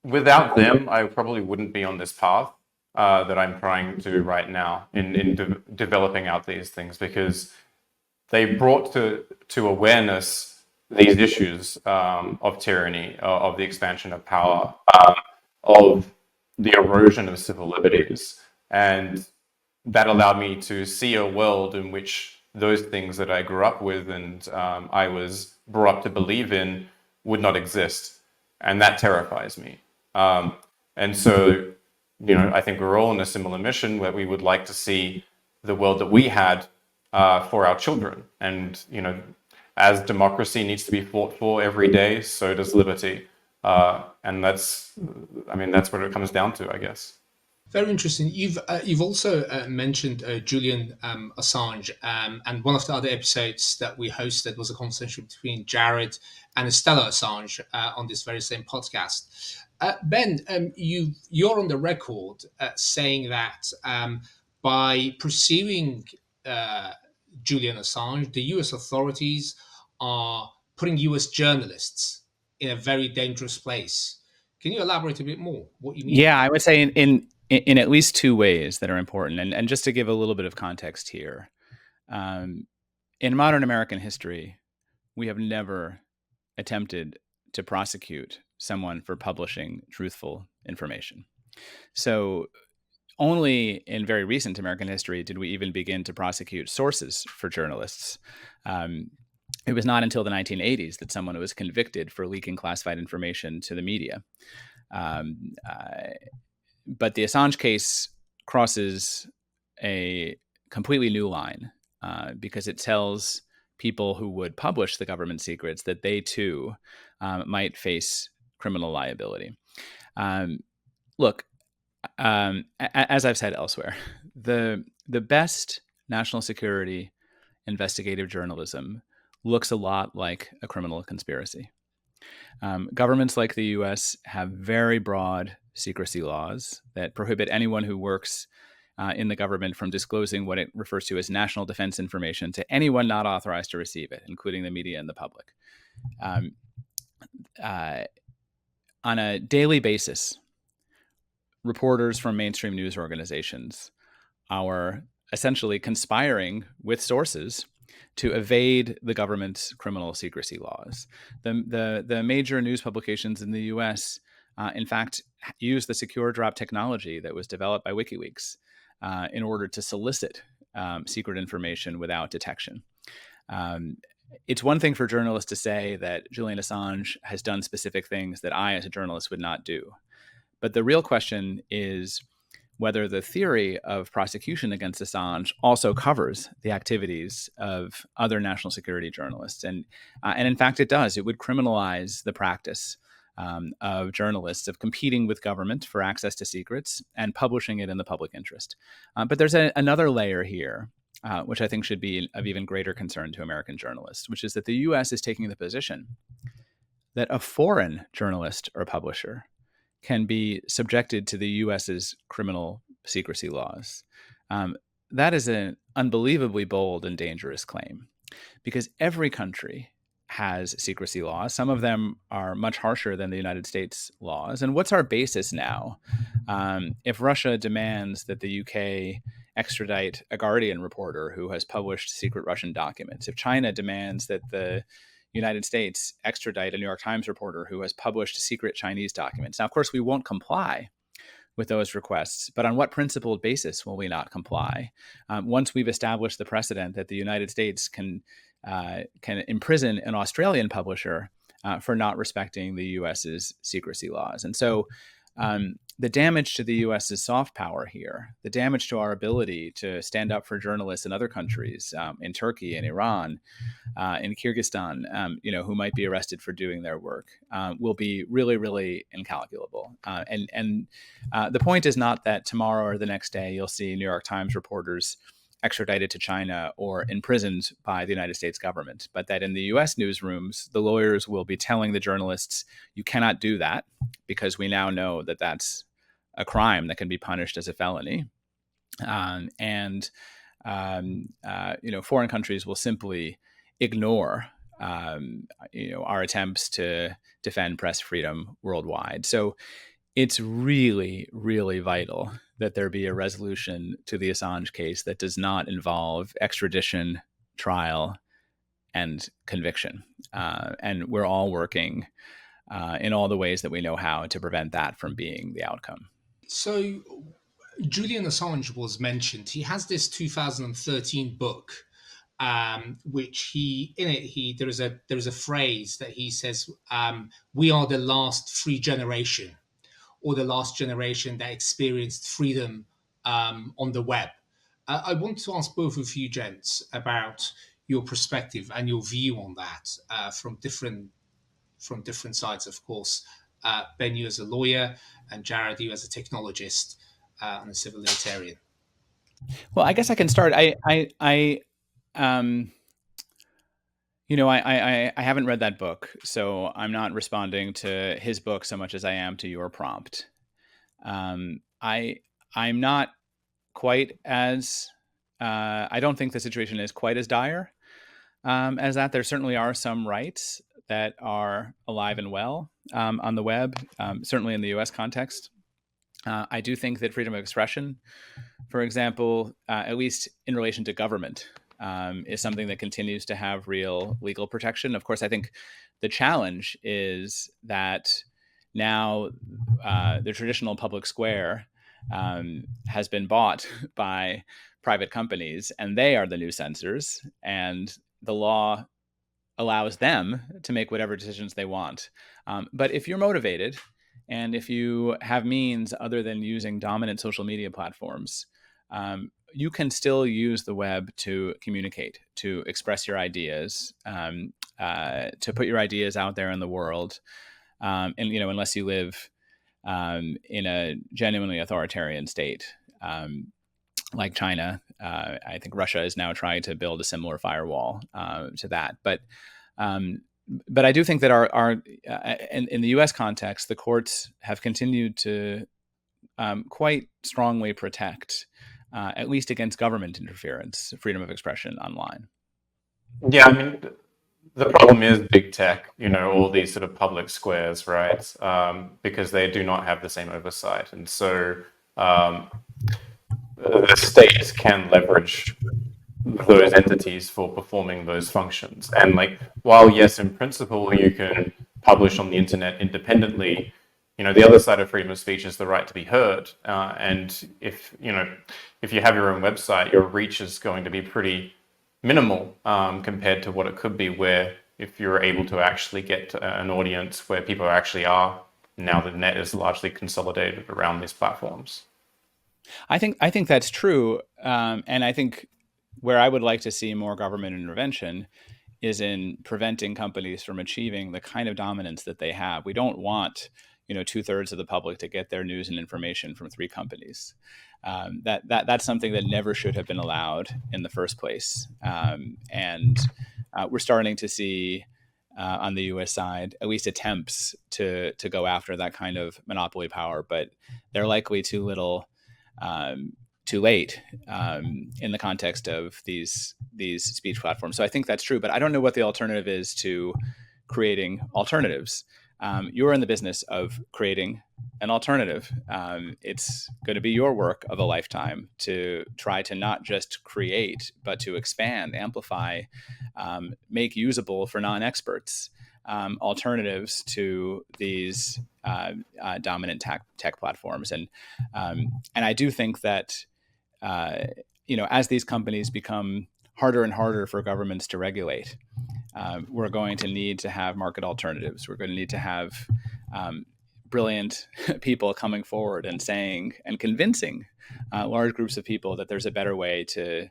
without them, I probably wouldn't be on this path that I'm trying to right now in developing out these things, because they brought to awareness these issues of tyranny, of the expansion of power, of the erosion of civil liberties. And that allowed me to see a world in which those things that I grew up with and I was brought up to believe in would not exist. And that terrifies me. And so, I think we're all on a similar mission where we would like to see the world that we had for our children. And, as democracy needs to be fought for every day, so does liberty. And that's what it comes down to, I guess. Very interesting. You've also mentioned Julian Assange, and one of the other episodes that we hosted was a conversation between Jarrad and Stella Assange on this very same podcast. Ben, you're on the record saying that by pursuing Julian Assange, the U.S. authorities are putting U.S. journalists in a very dangerous place. Can you elaborate a bit more what you mean? Yeah, I would say in at least two ways that are important. And just to give a little bit of context here, in modern American history, we have never attempted to prosecute someone for publishing truthful information. So only in very recent American history did we even begin to prosecute sources for journalists. It was not until the 1980s that someone was convicted for leaking classified information to the media. But the Assange case crosses a completely new line because it tells people who would publish the government secrets that they too might face criminal liability. Look, as I've said elsewhere, the best national security investigative journalism looks a lot like a criminal conspiracy. Governments like the US have very broad secrecy laws that prohibit anyone who works in the government from disclosing what it refers to as national defense information to anyone not authorized to receive it, including the media and the public. On a daily basis, reporters from mainstream news organizations are essentially conspiring with sources to evade the government's criminal secrecy laws. The major news publications in the US, in fact, use the secure drop technology that was developed by WikiLeaks in order to solicit secret information without detection. It's one thing for journalists to say that Julian Assange has done specific things that I, as a journalist, would not do. But the real question is whether the theory of prosecution against Assange also covers the activities of other national security journalists. And in fact, it does. It would criminalize the practice of journalists of competing with government for access to secrets and publishing it in the public interest. But there's another layer here, which I think should be of even greater concern to American journalists, which is that the US is taking the position that a foreign journalist or publisher can be subjected to the US's criminal secrecy laws. That is an unbelievably bold and dangerous claim because every country has secrecy laws. Some of them are much harsher than the United States laws. And what's our basis now? If Russia demands that the UK extradite a Guardian reporter who has published secret Russian documents, if China demands that the United States extradite a New York Times reporter who has published secret Chinese documents. Now, of course, we won't comply with those requests, but on what principled basis will we not comply? Once we've established the precedent that the United States can imprison an Australian publisher for not respecting the US's secrecy laws. And so the damage to the US's soft power here, the damage to our ability to stand up for journalists in other countries, in Turkey and Iran, in Kyrgyzstan, who might be arrested for doing their work, will be really, really incalculable. And the point is not that tomorrow or the next day you'll see New York Times reporters extradited to China or imprisoned by the United States government, but that in the US newsrooms, the lawyers will be telling the journalists, you cannot do that because we now know that that's a crime that can be punished as a felony. and foreign countries will simply ignore our attempts to defend press freedom worldwide. So it's really, really vital that there be a resolution to the Assange case that does not involve extradition, trial, and conviction. And we're all working in all the ways that we know how to prevent that from being the outcome. So Julian Assange was mentioned. He has this 2013 book, which there is a phrase that he says, "We are the last free generation, or the last generation that experienced freedom on the web." I want to ask both of you gents about your perspective and your view on that from different sides, of course. Ben, you as a lawyer, and Jarrad, you as a technologist and a civil libertarian. Well, I guess I can start. I haven't read that book, so I'm not responding to his book so much as I am to your prompt. I'm not quite as I don't think the situation is quite as dire as that. There certainly are some rights that are alive and well on the web, certainly in the U.S. context. I do think that freedom of expression, for example, at least in relation to government, is something that continues to have real legal protection. Of course, I think the challenge is that now the traditional public square has been bought by private companies, and they are the new censors, and the law allows them to make whatever decisions they want. But if you're motivated, and if you have means other than using dominant social media platforms, you can still use the web to communicate, to express your ideas, to put your ideas out there in the world. And unless you live in a genuinely authoritarian state like China, I think Russia is now trying to build a similar firewall to that. But I do think that in the U.S. context, the courts have continued to quite strongly protect, at least against government interference, freedom of expression online. Yeah, I mean, the problem is big tech, all these sort of public squares, right? Because they do not have the same oversight. And so the states can leverage those entities for performing those functions. And while yes, in principle, you can publish on the internet independently, the other side of freedom of speech is the right to be heard. And if you have your own website, your reach is going to be pretty minimal compared to what it could be where if you're able to actually get an audience where people actually are, now the net is largely consolidated around these platforms. I think that's true. And I think where I would like to see more government intervention is in preventing companies from achieving the kind of dominance that they have. We don't want 2/3 of the public to get their news and information from 3 companies. That's something that never should have been allowed in the first place. And we're starting to see on the U.S. side at least attempts to go after that kind of monopoly power, but they're likely too little, too late in the context of these speech platforms. So I think that's true, but I don't know what the alternative is to creating alternatives. You're in the business of creating an alternative. It's going to be your work of a lifetime to try to not just create, but to expand, amplify, make usable for non-experts alternatives to these dominant tech platforms. And I do think that as these companies become harder and harder for governments to regulate, we're going to need to have market alternatives. We're going to need to have brilliant people coming forward and saying and convincing large groups of people that there's a better way to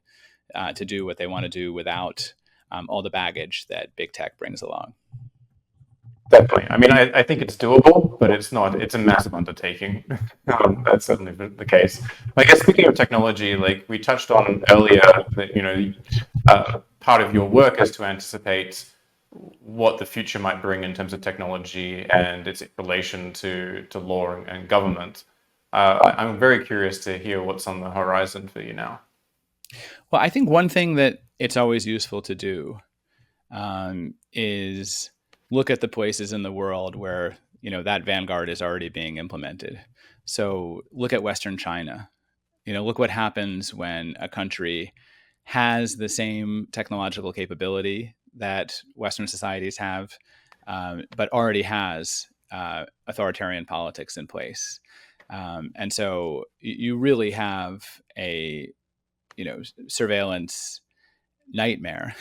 do what they want to do without all the baggage that big tech brings along. Definitely. I mean, I think it's doable, but it's a massive undertaking. That's certainly the case. I guess speaking of technology, we touched on earlier that, part of your work is to anticipate what the future might bring in terms of technology and its relation to law and government. I'm very curious to hear what's on the horizon for you now. Well, I think one thing that it's always useful to do is look at the places in the world where that vanguard is already being implemented. So look at Western China. Look what happens when a country has the same technological capability that Western societies have, but already has authoritarian politics in place. And so you really have a surveillance nightmare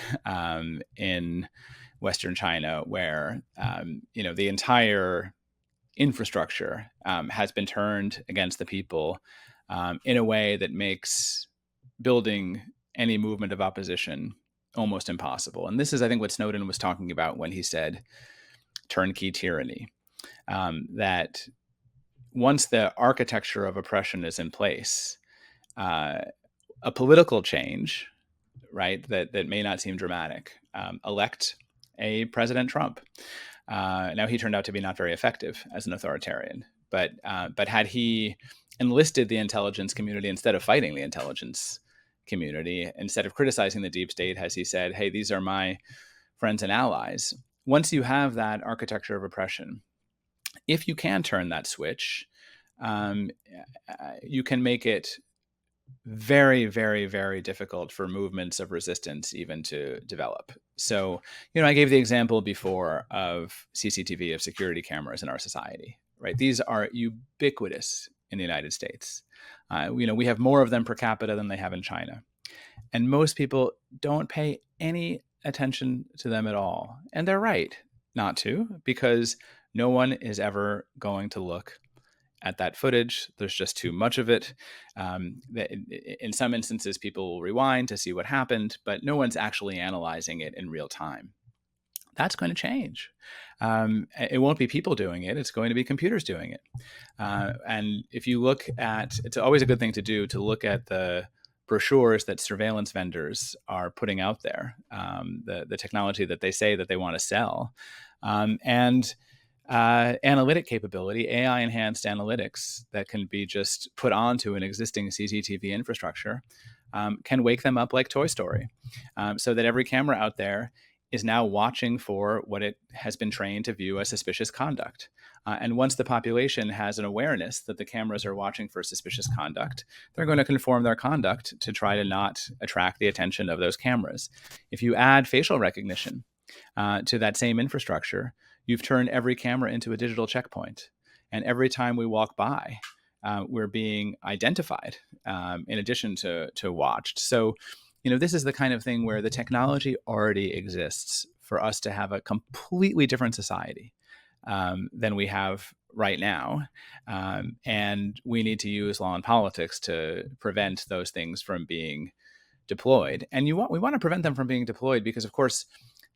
in Western China, where the entire infrastructure has been turned against the people in a way that makes building any movement of opposition almost impossible. And this is, I think, what Snowden was talking about when he said turnkey tyranny, that once the architecture of oppression is in place, a political change, right, that may not seem dramatic, elect a President Trump. Now, he turned out to be not very effective as an authoritarian, but had he enlisted the intelligence community instead of fighting the intelligence community, instead of criticizing the deep state, as he said, hey, these are my friends and allies. Once you have that architecture of oppression, if you can turn that switch, you can make it very, very, very difficult for movements of resistance even to develop. So, I gave the example before of CCTV, of security cameras in our society, right? These are ubiquitous in the United States. We have more of them per capita than they have in China. And most people don't pay any attention to them at all. And they're right not to, because no one is ever going to look at that footage. There's just too much of it. In some instances, people will rewind to see what happened, but no one's actually analyzing it in real time. That's going to change. It won't be people doing it. It's going to be computers doing it. And if you look at, it's always a good thing to do to look at the brochures that surveillance vendors are putting out there, the technology that they say that they want to sell, and analytic capability, AI enhanced analytics that can be just put onto an existing CCTV infrastructure, can wake them up like Toy Story, so that every camera out there is now watching for what it has been trained to view as suspicious conduct. And once the population has an awareness that the cameras are watching for suspicious conduct, they're going to conform their conduct to try to not attract the attention of those cameras. If you add facial recognition to that same infrastructure, you've turned every camera into a digital checkpoint. And every time we walk by, we're being identified in addition to watched. So, this is the kind of thing where the technology already exists for us to have a completely different society than we have right now. And we need to use law and politics to prevent those things from being deployed. And we want to prevent them from being deployed because, of course,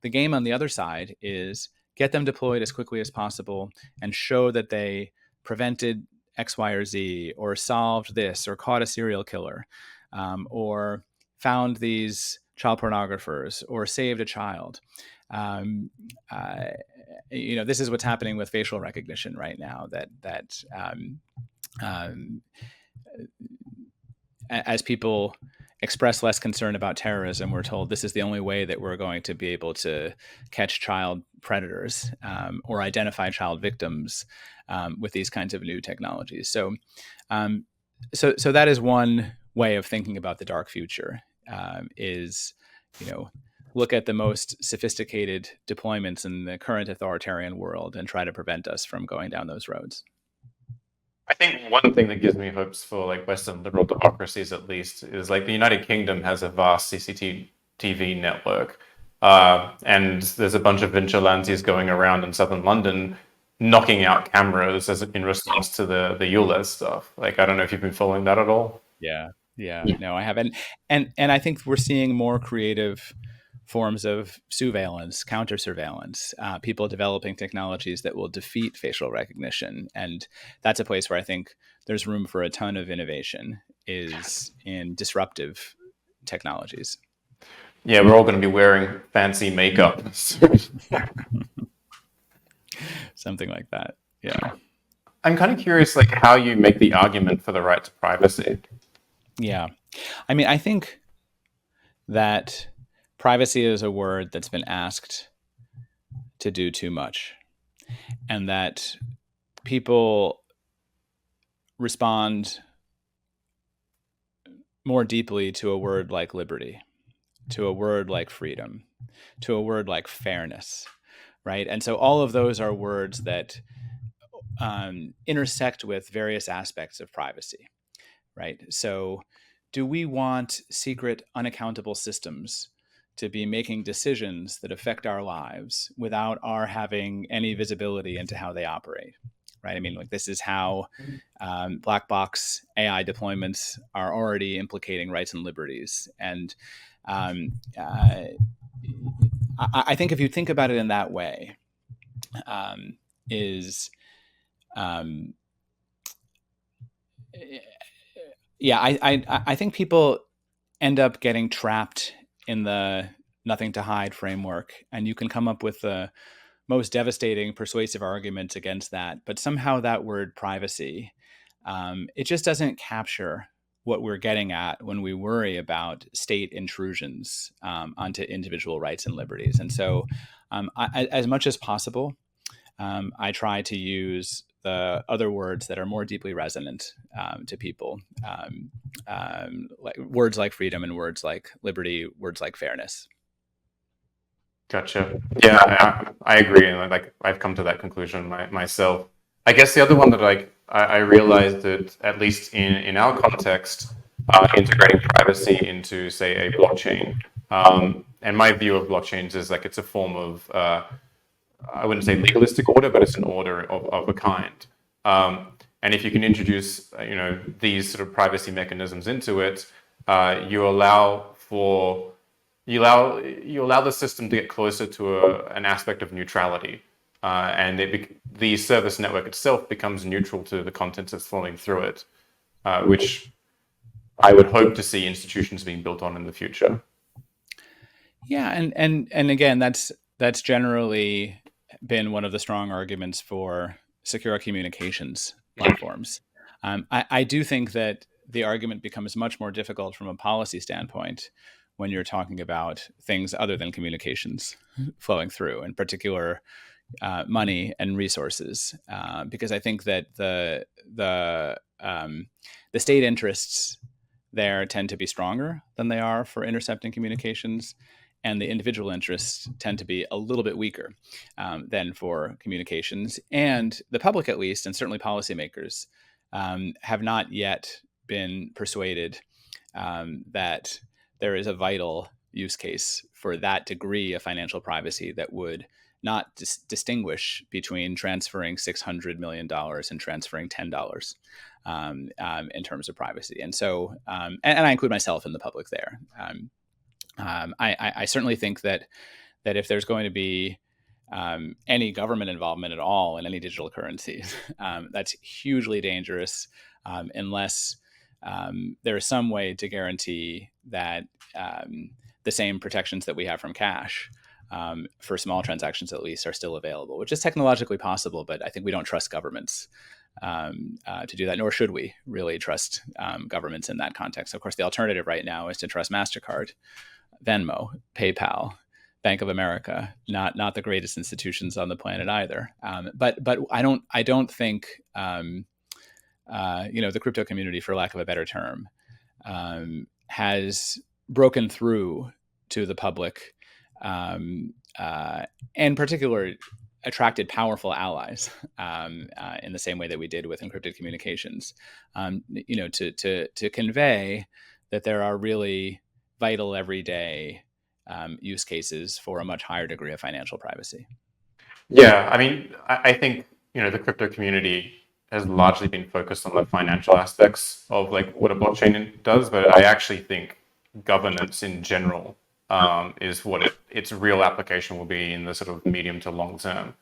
the game on the other side is get them deployed as quickly as possible and show that they prevented X, Y, or Z, or solved this, or caught a serial killer, or found these child pornographers, or saved a child. This is what's happening with facial recognition right now. That as people express less concern about terrorism, we're told this is the only way that we're going to be able to catch child predators or identify child victims with these kinds of new technologies. So that is one way of thinking about the dark future. Is look at the most sophisticated deployments in the current authoritarian world and try to prevent us from going down those roads. I think one thing that gives me hopes for Western liberal democracies, at least, is the United Kingdom has a vast CCTV network, and there's a bunch of vigilantes going around in southern London knocking out cameras in response to the ULEZ stuff. I don't know if you've been following that at all. Yeah, no, I haven't. And I think we're seeing more creative forms of surveillance, counter surveillance, people developing technologies that will defeat facial recognition. And that's a place where I think there's room for a ton of innovation, is in disruptive technologies. Yeah, we're all going to be wearing fancy makeup. Something like that. Yeah. I'm kind of curious, like, how you make the argument for the right to privacy. Yeah. I mean, I think that privacy is a word that's been asked to do too much, and that people respond more deeply to a word like liberty, to a word like freedom, to a word like fairness, right? And so all of those are words that intersect with various aspects of privacy, right? So, do we want secret, unaccountable systems to be making decisions that affect our lives without our having any visibility into how they operate? Right. I mean, like, this is how black box AI deployments are already implicating rights and liberties. And um, uh, I think if you think about it in that way, is um, yeah, I think people end up getting trapped in the nothing to hide framework, and you can come up with the most devastating persuasive arguments against that, but somehow that word privacy, it just doesn't capture what we're getting at when we worry about state intrusions onto individual rights and liberties. And so as much as possible, I try to use the other words that are more deeply resonant to people, like words like freedom and words like liberty, words like fairness. Gotcha. Yeah, I agree, and like I've come to that conclusion myself. I guess the other one that I realized that at least in our context, integrating privacy into, say, a blockchain, and my view of blockchains is like it's a form of I wouldn't say legalistic order, but it's an order of a kind. And if you can introduce, these sort of privacy mechanisms into it, you allow for you allow the system to get closer to an aspect of neutrality, and the service network itself becomes neutral to the content that's flowing through it, which I would hope to see institutions being built on in the future. Yeah, and again, that's generally been one of the strong arguments for secure communications platforms. I do think that the argument becomes much more difficult from a policy standpoint when you're talking about things other than communications flowing through, in particular money and resources, because I think that the state interests there tend to be stronger than they are for intercepting communications, and the individual interests tend to be a little bit weaker than for communications. And the public, at least, and certainly policymakers, have not yet been persuaded that there is a vital use case for that degree of financial privacy that would not distinguish between transferring $600 million and transferring $10 in terms of privacy. And so, and I include myself in the public there. I certainly think that if there's going to be any government involvement at all in any digital currencies, that's hugely dangerous unless there is some way to guarantee that the same protections that we have from cash, for small transactions at least, are still available, which is technologically possible, but I think we don't trust governments to do that, nor should we really trust governments in that context. Of course, the alternative right now is to trust MasterCard, Venmo, PayPal, Bank of America, not the greatest institutions on the planet either. But I don't think the crypto community, for lack of a better term, has broken through to the public, and in particular attracted powerful allies in the same way that we did with encrypted communications, to convey that there are really vital everyday use cases for a much higher degree of financial privacy. Yeah, I mean, I think the crypto community has largely been focused on the financial aspects of like what a blockchain does, but I actually think governance in general is what its real application will be in the sort of medium to long term.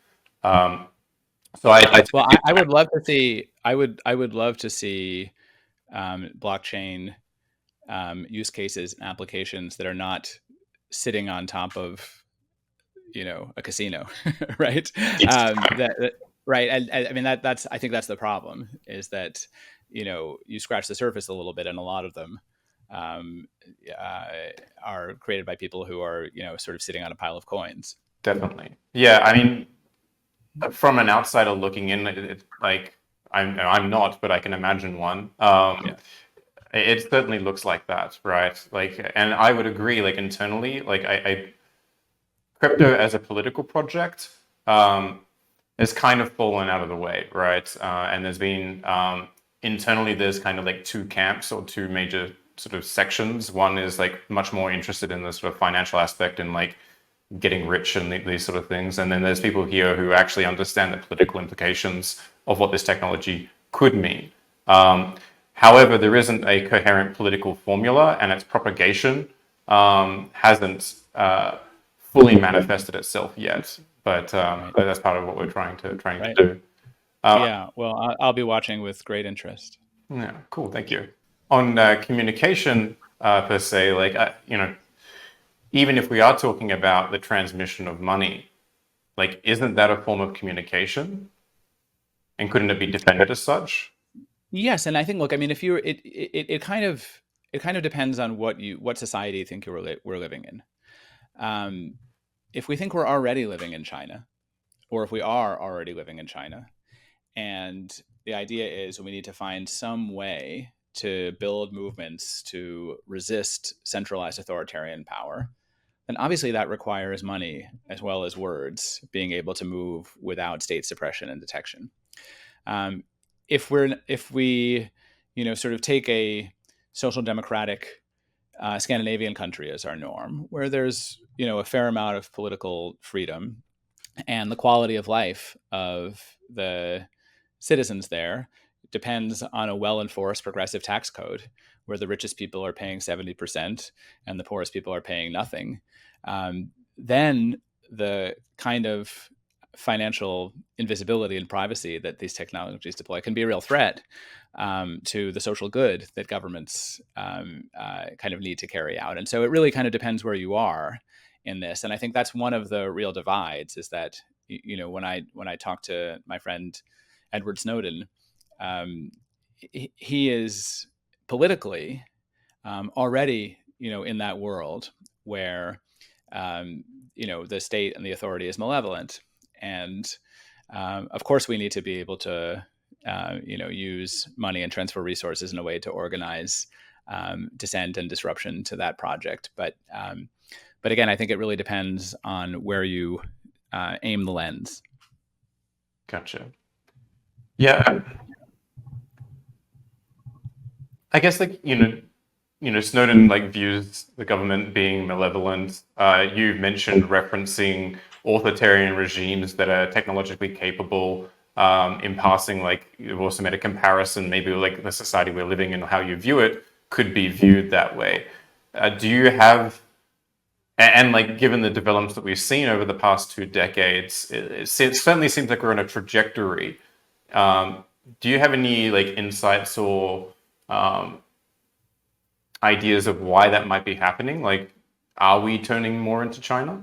So I would love to see. I would love to see blockchain use cases and applications that are not sitting on top of a casino, right? Right. I mean, I think that's the problem, is that, you scratch the surface a little bit, and a lot of them um, uh, are created by people who are, sort of sitting on a pile of coins. Definitely. Yeah, I mean, from an outsider looking in, it's like I'm not, but I can imagine one. Yeah. It certainly looks like that, right? Like, and I would agree. Like internally, like I crypto as a political project has kind of fallen out of the way, right? And there's been internally there's kind of like two camps or two major sort of sections. One is like much more interested in the sort of financial aspect and like getting rich and these sort of things. And then there's people here who actually understand the political implications of what this technology could mean. However, there isn't a coherent political formula, and its propagation hasn't fully manifested itself yet. But that's part of what we're trying to Right. do. Yeah. Well, I'll be watching with great interest. Yeah, cool. Thank you. On communication per se, like even if we are talking about the transmission of money, like isn't that a form of communication? And couldn't it be defended as such? Yes, and I think, look, I mean, if you're it kind of depends on what society you think we're living in. If we think we're already living in China, or if we are already living in China, and the idea is we need to find some way to build movements to resist centralized authoritarian power, then obviously that requires money as well as words being able to move without state suppression and detection. Um, if we sort of take a social democratic Scandinavian country as our norm, where there's a fair amount of political freedom, and the quality of life of the citizens there depends on a well-enforced progressive tax code, where the richest people are paying 70% and the poorest people are paying nothing, then the kind of financial invisibility and privacy that these technologies deploy can be a real threat to the social good that governments kind of need to carry out. And so it really kind of depends where you are in this. And I think that's one of the real divides, is that when I talk to my friend Edward Snowden, he is politically already in that world where the state and the authority is malevolent. And of course, we need to be able to, use money and transfer resources in a way to organize dissent and disruption to that project. But again, I think it really depends on where you aim the lens. Gotcha. Yeah, I guess like Snowden like views the government being malevolent. You mentioned referencing authoritarian regimes that are technologically capable. In passing, like you've also made a comparison, maybe like the society we're living in, how you view it could be viewed that way. Do you have, and like given the developments that we've seen over the past 2 decades, it certainly seems like we're on a trajectory. Do you have any like insights or ideas of why that might be happening? Like, are we turning more into China?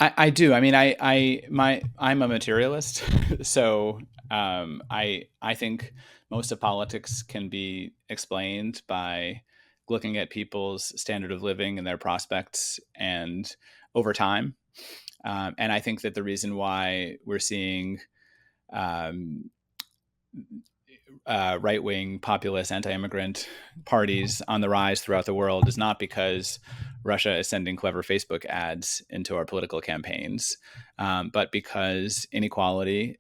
I do. I mean, I'm a materialist, so I think most of politics can be explained by looking at people's standard of living and their prospects, and over time. And I think that the reason why we're seeing right-wing populist anti-immigrant parties on the rise throughout the world is not because Russia is sending clever Facebook ads into our political campaigns, but because inequality,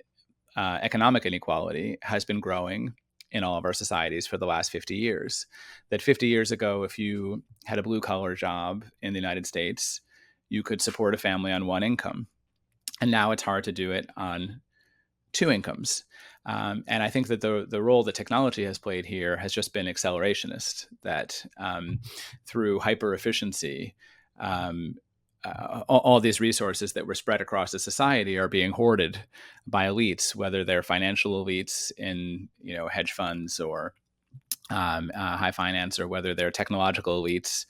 economic inequality, has been growing in all of our societies for the last 50 years. That 50 years ago, if you had a blue-collar job in the United States, you could support a family on one income. And now it's hard to do it on 2 incomes. And I think that the role that technology has played here has just been accelerationist, that through hyper efficiency, all these resources that were spread across the society are being hoarded by elites, whether they're financial elites in hedge funds or high finance, or whether they're technological elites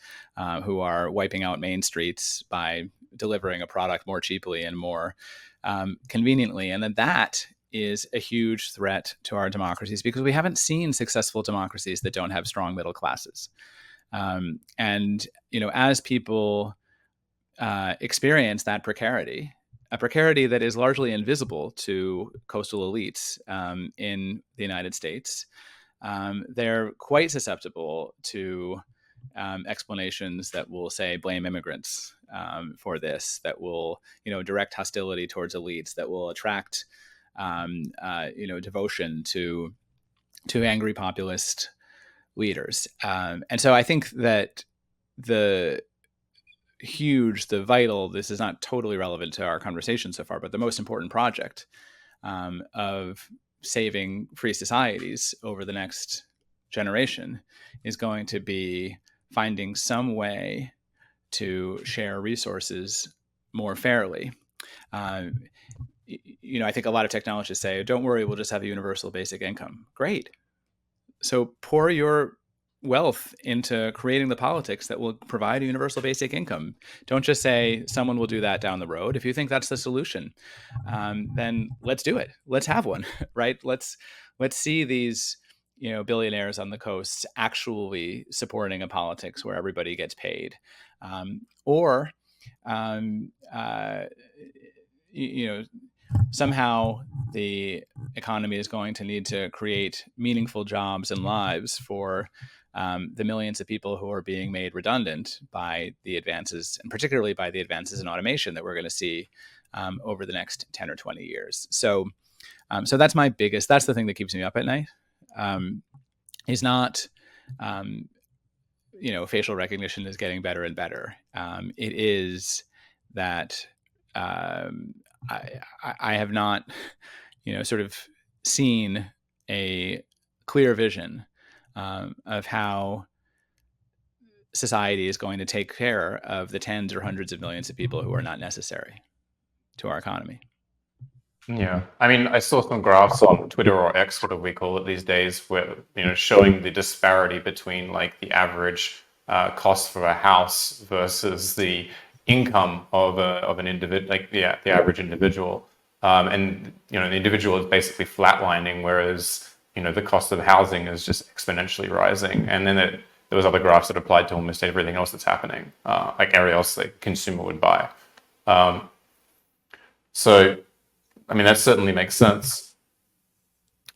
who are wiping out main streets by delivering a product more cheaply and more conveniently. And then that is a huge threat to our democracies, because we haven't seen successful democracies that don't have strong middle classes. And, as people experience that precarity, a precarity that is largely invisible to coastal elites in the United States, they're quite susceptible to explanations that will say blame immigrants for this, that will, direct hostility towards elites, that will attract, devotion to angry populist leaders. And so I think that the vital, this is not totally relevant to our conversation so far, but the most important project of saving free societies over the next generation is going to be finding some way to share resources more fairly. I think a lot of technologists say, don't worry, we'll just have a universal basic income. Great. So pour your wealth into creating the politics that will provide a universal basic income. Don't just say someone will do that down the road. If you think that's the solution, then let's do it. Let's have one, right? Let's see these, billionaires on the coast actually supporting a politics where everybody gets paid, or somehow the economy is going to need to create meaningful jobs and lives for the millions of people who are being made redundant by the advances, and particularly by the advances in automation that we're going to see over the next 10 or 20 years. So that's that's the thing that keeps me up at night. Is not, facial recognition is getting better and better. It is that I have not, sort of seen a clear vision of how society is going to take care of the tens or hundreds of millions of people who are not necessary to our economy. Yeah, I mean, I saw some graphs on Twitter or X, whatever we call it these days, where showing the disparity between like the average cost for a house versus the income of an individual, like the average individual, and the individual is basically flatlining, whereas the cost of housing is just exponentially rising. And then there was other graphs that applied to almost everything else that's happening, like everything else the consumer would buy. So, I mean, that certainly makes sense.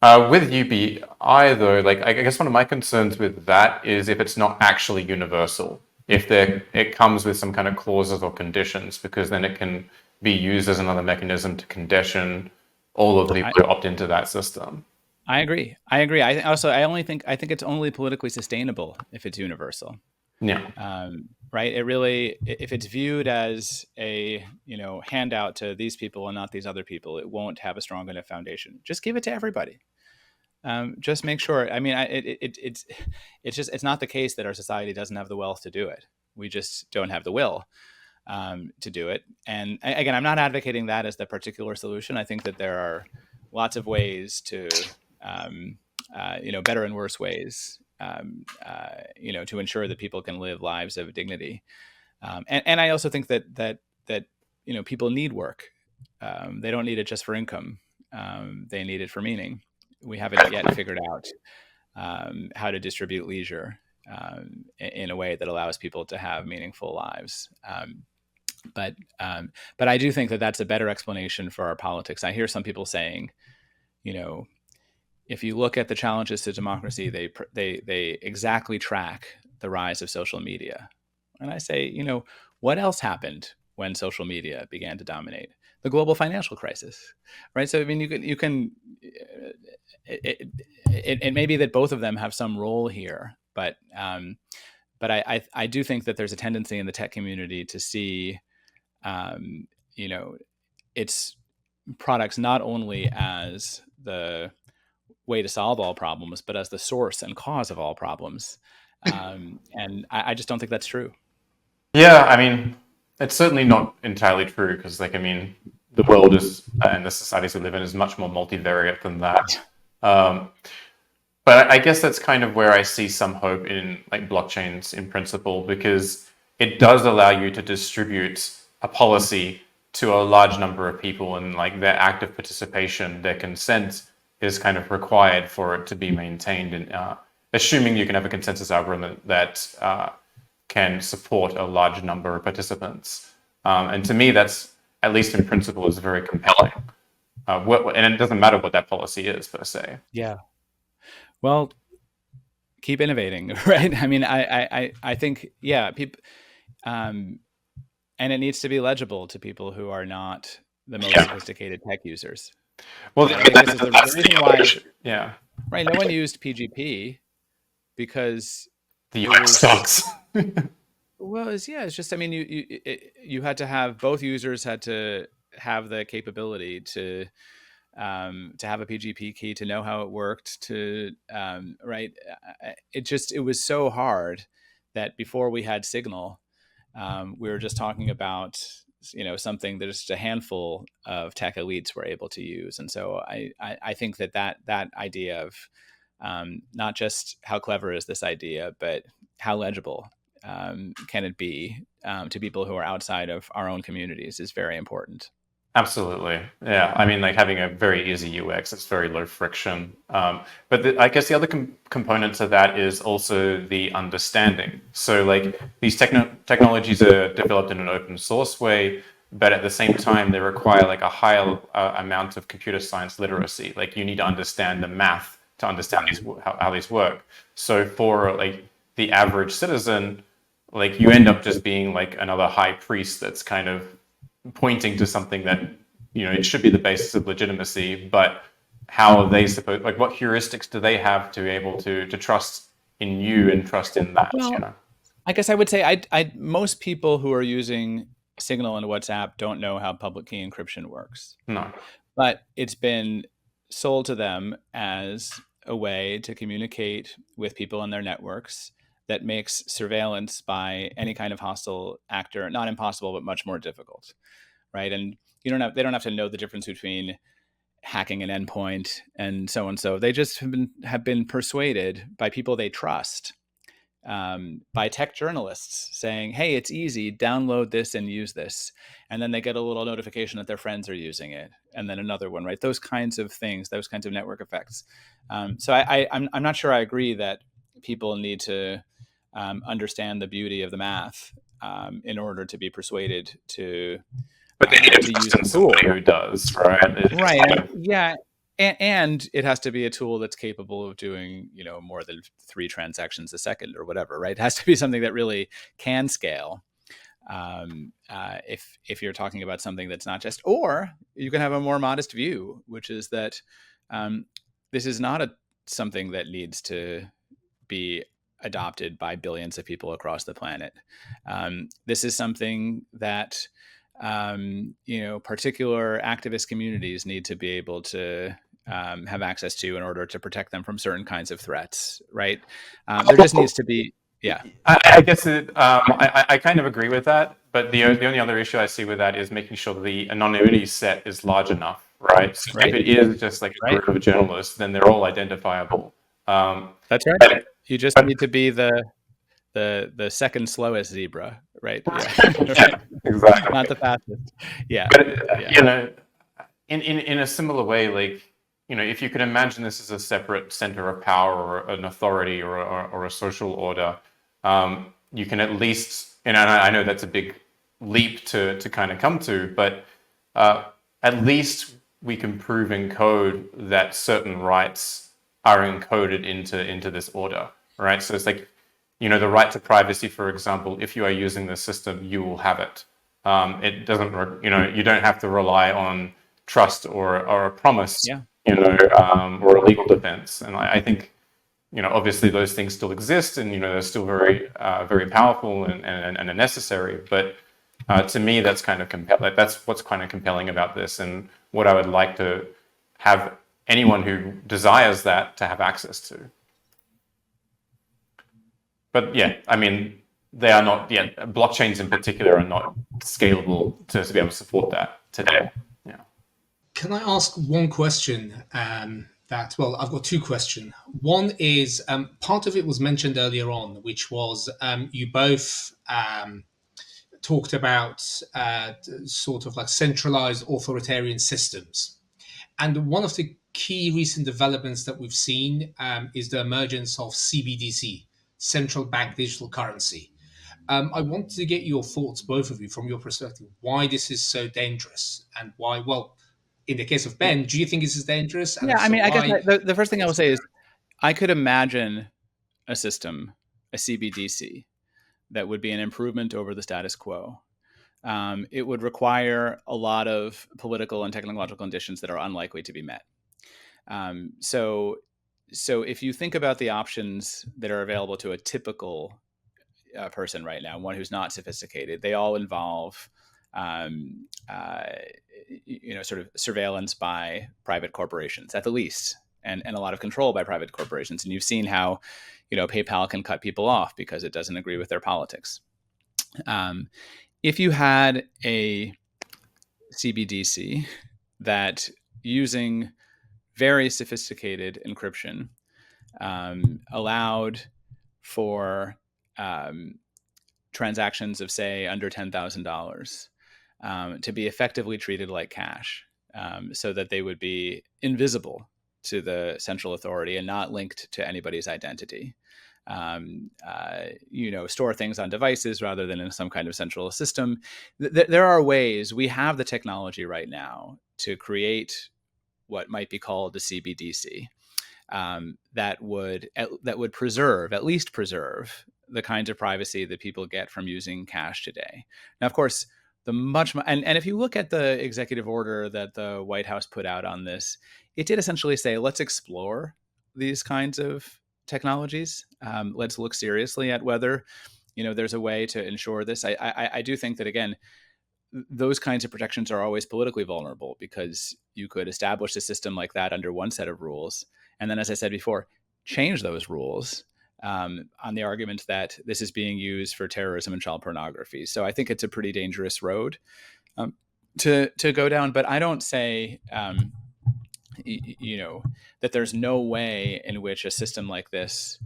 With UBI, though, like I guess one of my concerns with that is if it's not actually universal, if it comes with some kind of clauses or conditions, because then it can be used as another mechanism to condition all of the people who opt into that system. I agree. I think it's only politically sustainable if it's universal. Yeah. Right. It really, if it's viewed as a, handout to these people and not these other people, it won't have a strong enough foundation. Just give it to everybody. Just make sure. I mean, it's not the case that our society doesn't have the wealth to do it. We just don't have the will to do it. And again, I'm not advocating that as the particular solution. I think that there are lots of ways to, better and worse ways, to ensure that people can live lives of dignity. And I also think that people need work. They don't need it just for income. They need it for meaning. We haven't yet figured out how to distribute leisure in a way that allows people to have meaningful lives. But I do think that that's a better explanation for our politics. I hear some people saying, if you look at the challenges to democracy, they exactly track the rise of social media. And I say, what else happened when social media began to dominate? The global financial crisis, right? So I mean, you can. It may be that both of them have some role here, but I do think that there's a tendency in the tech community to see, its products not only as the way to solve all problems, but as the source and cause of all problems. And I just don't think that's true. Yeah, I mean, it's certainly not entirely true because, the world is and the societies we live in is much more multivariate than that. But I guess that's kind of where I see some hope in blockchains in principle, because it does allow you to distribute a policy to a large number of people, and like their active participation, their consent is kind of required for it to be maintained. And assuming you can have a consensus algorithm that can support a large number of participants. And to me, that's, at least in principle, is very compelling. And it doesn't matter what that policy is per se. Yeah. Well, keep innovating, right? I mean, I think, yeah, people, and it needs to be legible to people who are not the most sophisticated tech users. Well, right? I mean, this is the reason why. Yeah. Right. No one used PGP because the UX sucks. Well, it's just, I mean, you had to have, both users had to have the capability to have a PGP key, to know how it worked, to right. It was so hard that before we had Signal, we were just talking about something that just a handful of tech elites were able to use. And so I think that idea of not just how clever is this idea, but how legible can it be to people who are outside of our own communities is very important. Absolutely. Yeah. I mean, like having a very easy UX, it's very low friction. But I guess the other component to that is also the understanding. So like these technologies are developed in an open source way, but at the same time, they require like a higher amount of computer science literacy. Like you need to understand the math to understand how these work. So for like the average citizen, like you end up just being like another high priest that's kind of pointing to something that, it should be the basis of legitimacy, but how are they supposed, like what heuristics do they have to be able to trust in you and trust in that? Well, I guess I would say most people who are using Signal and WhatsApp don't know how public key encryption works. No. But it's been sold to them as a way to communicate with people in their networks that makes surveillance by any kind of hostile actor not impossible, but much more difficult, right? And they don't have to know the difference between hacking an endpoint and so and so. They just have been persuaded by people they trust, by tech journalists saying, "Hey, it's easy. Download this and use this," and then they get a little notification that their friends are using it, and then another one, right? Those kinds of things, those kinds of network effects. So I'm not sure I agree that people need to understand the beauty of the math in order to be persuaded to. But they need to use a tool who does, right? Right. Yeah. And it has to be a tool that's capable of doing, more than 3 transactions a second or whatever, right? It has to be something that really can scale. If you're talking about something that's not just, or you can have a more modest view, which is that this is not something that needs to be adopted by billions of people across the planet. This is something that particular activist communities need to be able to have access to in order to protect them from certain kinds of threats, right? There just needs to be, yeah. I guess I kind of agree with that, but the only other issue I see with that is making sure the anonymity set is large enough, right? So if it is just like a group of journalists, then they're all identifiable. That's right. You just need to be the second slowest zebra, right? Yeah, yeah, exactly. Not the fastest. Yeah. But in a similar way, like if you could imagine this as a separate center of power or an authority or a social order, you can at least, and I know that's a big leap to kind of come to, but at least we can prove in code that certain rights are encoded into this order, right? So it's like, the right to privacy, for example, if you are using the system, you will have it. It doesn't, you don't have to rely on trust or a promise, or a legal defense. And I think, obviously those things still exist and, they're still very, very powerful and are necessary. But to me, that's kind of compelling. That's what's kind of compelling about this, and what I would like to have anyone who desires that to have access to. But yeah, I mean, they are not yet. Blockchains in particular are not scalable to be able to support that today. Yeah. Can I ask one question? I've got 2 questions. One is part of it was mentioned earlier on, which was you both talked about sort of like centralized authoritarian systems. And one of the key recent developments that we've seen is the emergence of CBDC, central bank digital currency. I want to get your thoughts, both of you, from your perspective, why this is so dangerous and why, well, in the case of Ben, do you think this is dangerous? And Yeah, if I so, mean, I guess why? the first thing I will say is I could imagine a system, a CBDC, that would be an improvement over the status quo. It would require a lot of political and technological conditions that are unlikely to be met. So if you think about the options that are available to a typical person right now, one who's not sophisticated, they all involve sort of surveillance by private corporations at the least, and a lot of control by private corporations. And you've seen how, PayPal can cut people off because it doesn't agree with their politics. If you had a CBDC that, using very sophisticated encryption, allowed for transactions of, say, under $10,000 to be effectively treated like cash, so that they would be invisible to the central authority and not linked to anybody's identity. Store things on devices rather than in some kind of central system. There are ways. We have the technology right now to create what might be called a CBDC that would at least preserve the kinds of privacy that people get from using cash today. Now, of course, and if you look at the executive order that the White House put out on this, it did essentially say, let's explore these kinds of technologies. Let's look seriously at whether, there's a way to ensure this. I do think that, again, those kinds of protections are always politically vulnerable, because you could establish a system like that under one set of rules, and then, as I said before, change those rules on the argument that this is being used for terrorism and child pornography. So I think it's a pretty dangerous road to go down. But I don't say, that there's no way in which a system like this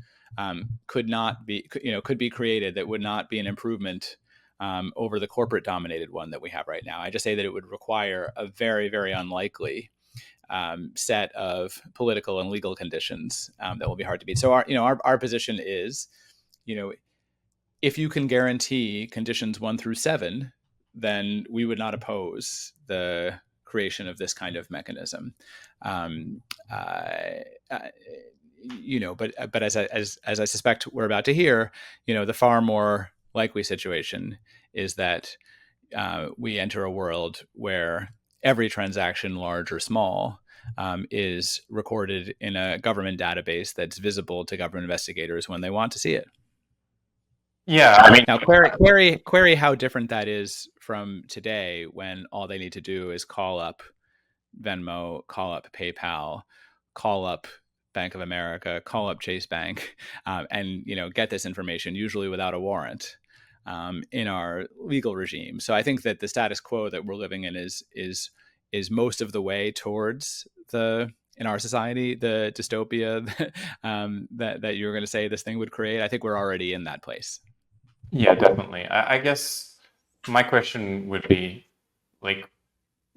could be created that would not be an improvement over the corporate dominated one that we have right now. I just say that it would require a very, very unlikely set of political and legal conditions that will be hard to beat. So our position is, if you can guarantee conditions 1 through 7, then we would not oppose the creation of this kind of mechanism. But as I suspect we're about to hear, the far more likely situation is that we enter a world where every transaction, large or small, is recorded in a government database that's visible to government investigators when they want to see it. Yeah, I mean, now query how different that is from today, when all they need to do is call up Venmo, call up PayPal, call up Bank of America, call up Chase Bank, and get this information, usually without a warrant, in our legal regime. So I think that the status quo that we're living in is most of the way towards in our society, the dystopia that you were going to say this thing would create. I think we're already in that place. Yeah, definitely. I guess my question would be, like,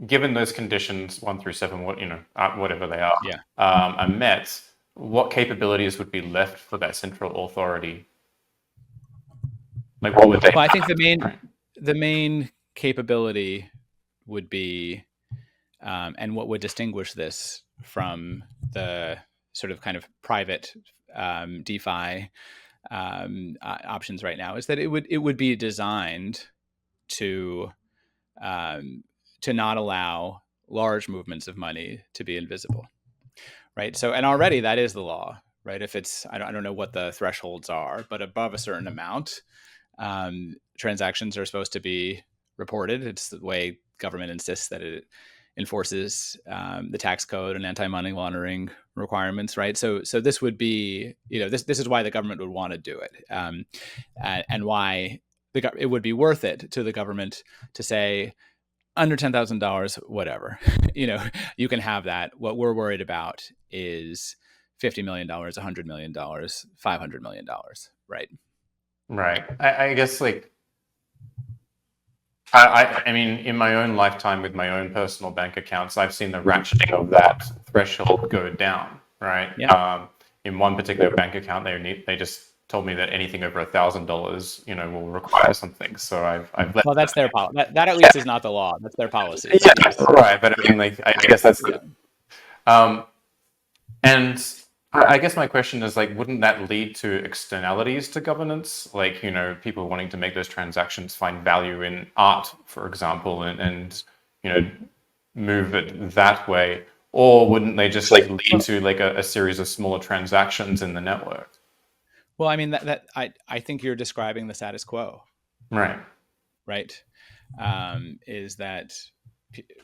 given those conditions 1 through 7, whatever they are, are met, what capabilities would be left for that central authority? Like, what would they? Well, I think the main capability would be, and what would distinguish this from the sort of kind of private DeFi options right now, is that it would be designed to not allow large movements of money to be invisible, right? So, and already that is the law, right? If it's, I don't know what the thresholds are, but above a certain amount, transactions are supposed to be reported. It's the way government insists that it enforces the tax code and anti-money laundering requirements, right? So this would be, this is why the government would want to do it, and why it would be worth it to the government to say, under $10,000, whatever, you can have that. What we're worried about is $50 million, $100 million, $500 million, right? Right. I guess, like, I mean, in my own lifetime with my own personal bank accounts, I've seen the ratcheting of that threshold go down, right? Yeah. In one particular bank account, they just told me that anything over $1,000, will require something. So I've let Well, that's their that. policy. That at least is not the law. That's their policy. But Yeah, yes. right. But I mean, like, I guess that's Yeah. um, and I guess my question is, like, wouldn't that lead to externalities to governance? Like, people wanting to make those transactions find value in art, for example, and move it that way, or wouldn't they just like lead Well, to like a series of smaller transactions in the network? well, I mean that I think you're describing the status quo, Right. right? Is that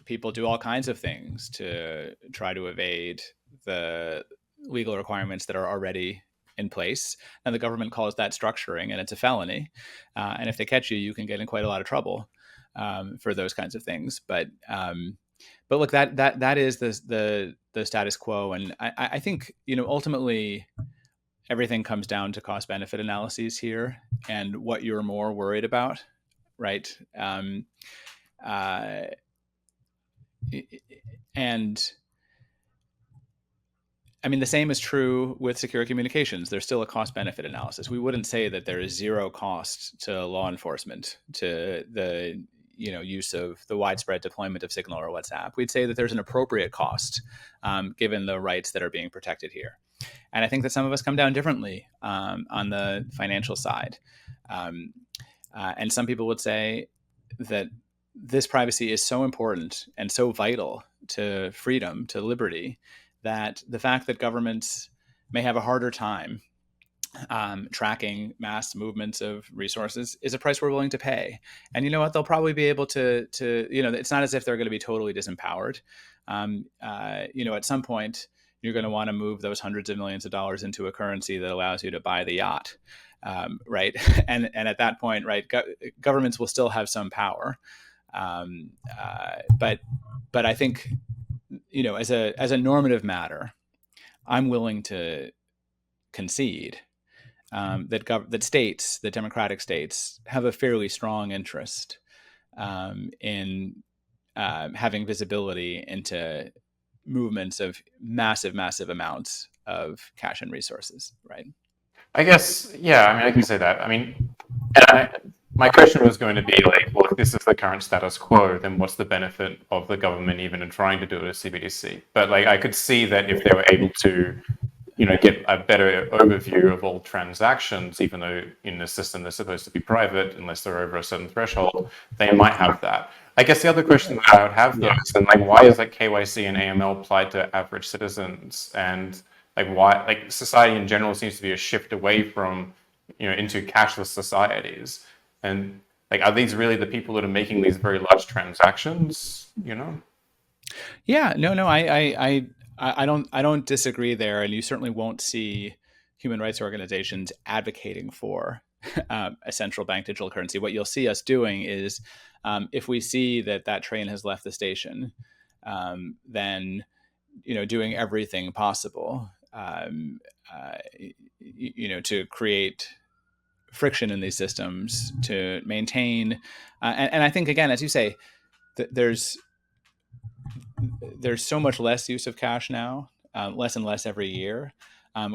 people do all kinds of things to try to evade the legal requirements that are already in place, and the government calls that structuring, and it's a felony. And if they catch you, you can get in quite a lot of trouble for those kinds of things. But look, that is the status quo, and I think ultimately everything comes down to cost benefit analyses here, and what you're more worried about, right? Uh, and I mean, the same is true with secure communications. There's still a cost benefit analysis. We wouldn't say that there is zero cost to law enforcement, to the use of the widespread deployment of Signal or WhatsApp. We'd say that there's an appropriate cost given the rights that are being protected here. And I think that some of us come down differently on the financial side. And some people would say that this privacy is so important and so vital to freedom, to liberty, that the fact that governments may have a harder time tracking mass movements of resources is a price we're willing to pay. And you know what? They'll probably be able to it's not as if they're going to be totally disempowered. At some point, you're going to want to move those hundreds of millions of dollars into a currency that allows you to buy the yacht, right? And at that point, right, governments will still have some power, but I think as a normative matter, I'm willing to concede that states, the democratic states, have a fairly strong interest in having visibility into movements of massive amounts of cash and resources, right? I guess, yeah, I mean, I can say that. I mean, my question was going to be like, well, if this is the current status quo, then what's the benefit of the government even in trying to do it as CBDC? But like, I could see that if they were able to, get a better overview of all transactions, even though in the system they're supposed to be private unless they're over a certain threshold, they might have that. I guess the other question that I would have though is then, like, why is like KYC and AML applied to average citizens, and like why, like, society in general seems to be a shift away from into cashless societies, and like, are these really the people that are making these very large transactions? Yeah, no, I don't disagree there, and you certainly won't see human rights organizations advocating for a central bank digital currency. What you'll see us doing is, if we see that train has left the station, then doing everything possible, to create friction in these systems to maintain, and I think, again, as you say, there's so much less use of cash now, less and less every year.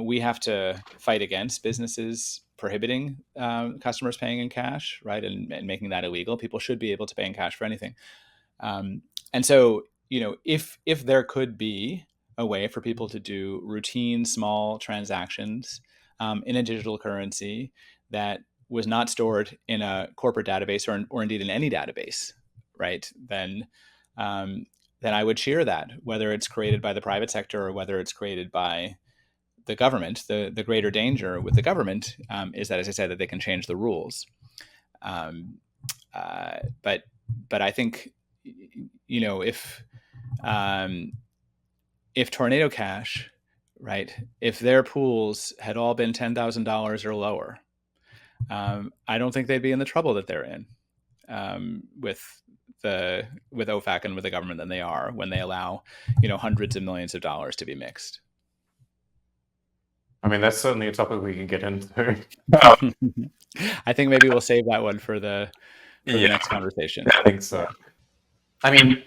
We have to fight against businesses prohibiting customers paying in cash, right, and making that illegal. People should be able to pay in cash for anything. And so, if there could be a way for people to do routine small transactions in a digital currency that was not stored in a corporate database, or indeed in any database, right, then I would cheer that, whether it's created by the private sector or whether it's created by the government. The greater danger with the government is that, as I said, that they can change the rules. But I think, if Tornado Cash, right, if their pools had all been $10,000 or lower, I don't think they'd be in the trouble that they're in with OFAC and with the government than they are when they allow hundreds of millions of dollars to be mixed. I mean, that's certainly a topic we can get into. I think maybe we'll save that one for the for the next conversation. I think so. I mean,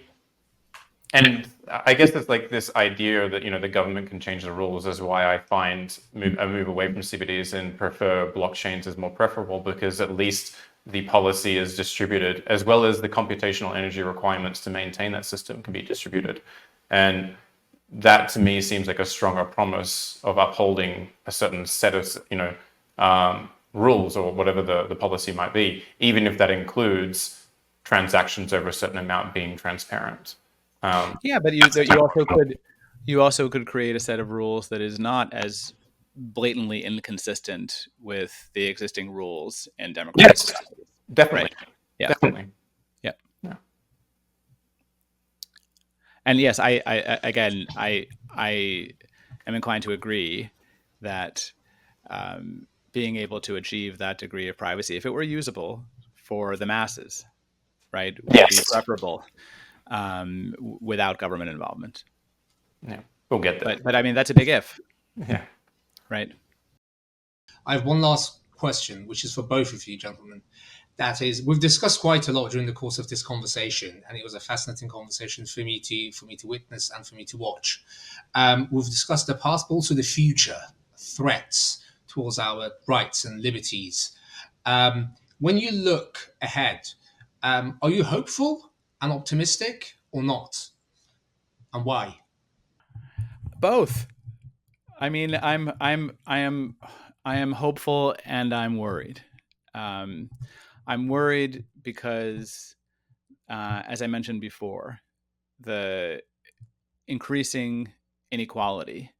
and I guess it's like this idea that, the government can change the rules is why I find a move away from CBDs and prefer blockchains is more preferable, because at least the policy is distributed, as well as the computational energy requirements to maintain that system can be distributed. And that to me seems like a stronger promise of upholding a certain set of, rules or whatever the policy might be, even if that includes transactions over a certain amount being transparent. Yeah, but you also could create a set of rules that is not as blatantly inconsistent with the existing rules in democratic societies. Definitely. Right? Yeah. Definitely. Yeah. Yeah. And yes, I am inclined to agree that being able to achieve that degree of privacy, if it were usable for the masses, right, would be preferable without government involvement. Yeah, we'll get there. But I mean, that's a big if. Yeah. Right. I have one last question, which is for both of you, gentlemen. That is, we've discussed quite a lot during the course of this conversation, and it was a fascinating conversation for me to witness and for me to watch. We've discussed the past, but also the future threats towards our rights and liberties. When you look ahead, are you hopeful and optimistic or not, and why? Both. I mean, I am hopeful and I'm worried. I'm worried because, as I mentioned before, the increasing inequality,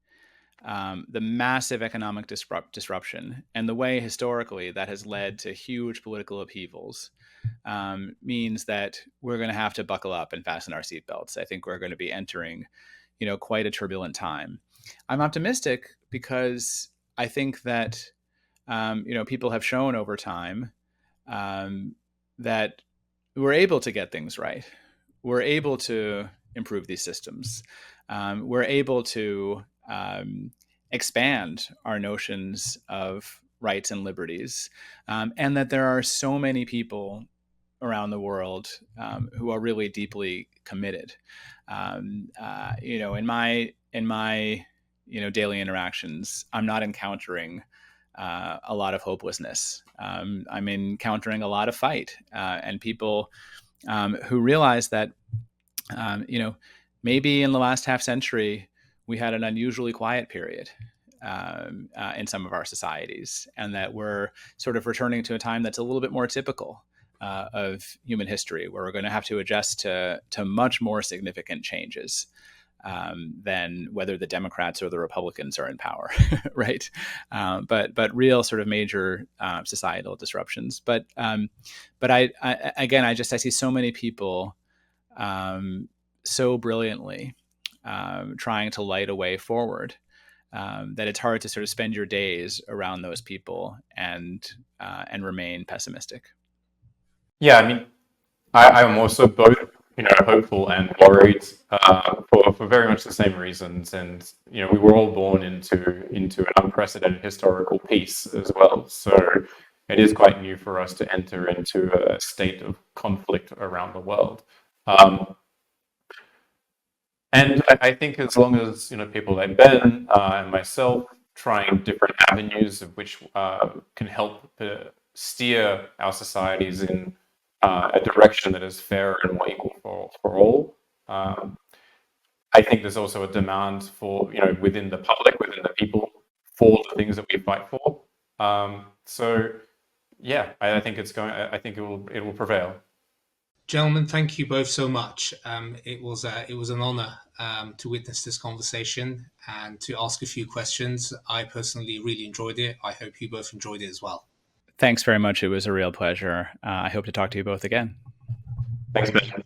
the massive economic disruption, and the way historically that has led to huge political upheavals means that we're going to have to buckle up and fasten our seatbelts. I think we're going to be entering, quite a turbulent time. I'm optimistic because I think that, people have shown over time that we're able to get things right. We're able to improve these systems. We're able to expand our notions of rights and liberties, and that there are so many people around the world who are really deeply committed. In my daily interactions, I'm not encountering a lot of hopelessness. I'm encountering a lot of fight and people who realize that, maybe in the last half century, we had an unusually quiet period in some of our societies, and that we're sort of returning to a time that's a little bit more typical of human history, where we're going to have to adjust to much more significant changes than whether the Democrats or the Republicans are in power, right? But real sort of major societal disruptions. But I see so many people so brilliantly trying to light a way forward that it's hard to sort of spend your days around those people and remain pessimistic. Yeah, I mean, I'm also both, hopeful and worried for very much the same reasons. And we were all born into an unprecedented historical peace as well. So it is quite new for us to enter into a state of conflict around the world. And I think as long as people like Ben and myself trying different avenues of which can help steer our societies in a direction that is fair and more equal for all. I think there's also a demand for, within the public, within the people, for the things that we fight for. So, yeah, I think it will prevail. Gentlemen, thank you both so much. It was an honor to witness this conversation and to ask a few questions. I personally really enjoyed it. I hope you both enjoyed it as well. Thanks very much. It was a real pleasure. I hope to talk to you both again. Thanks, Ben.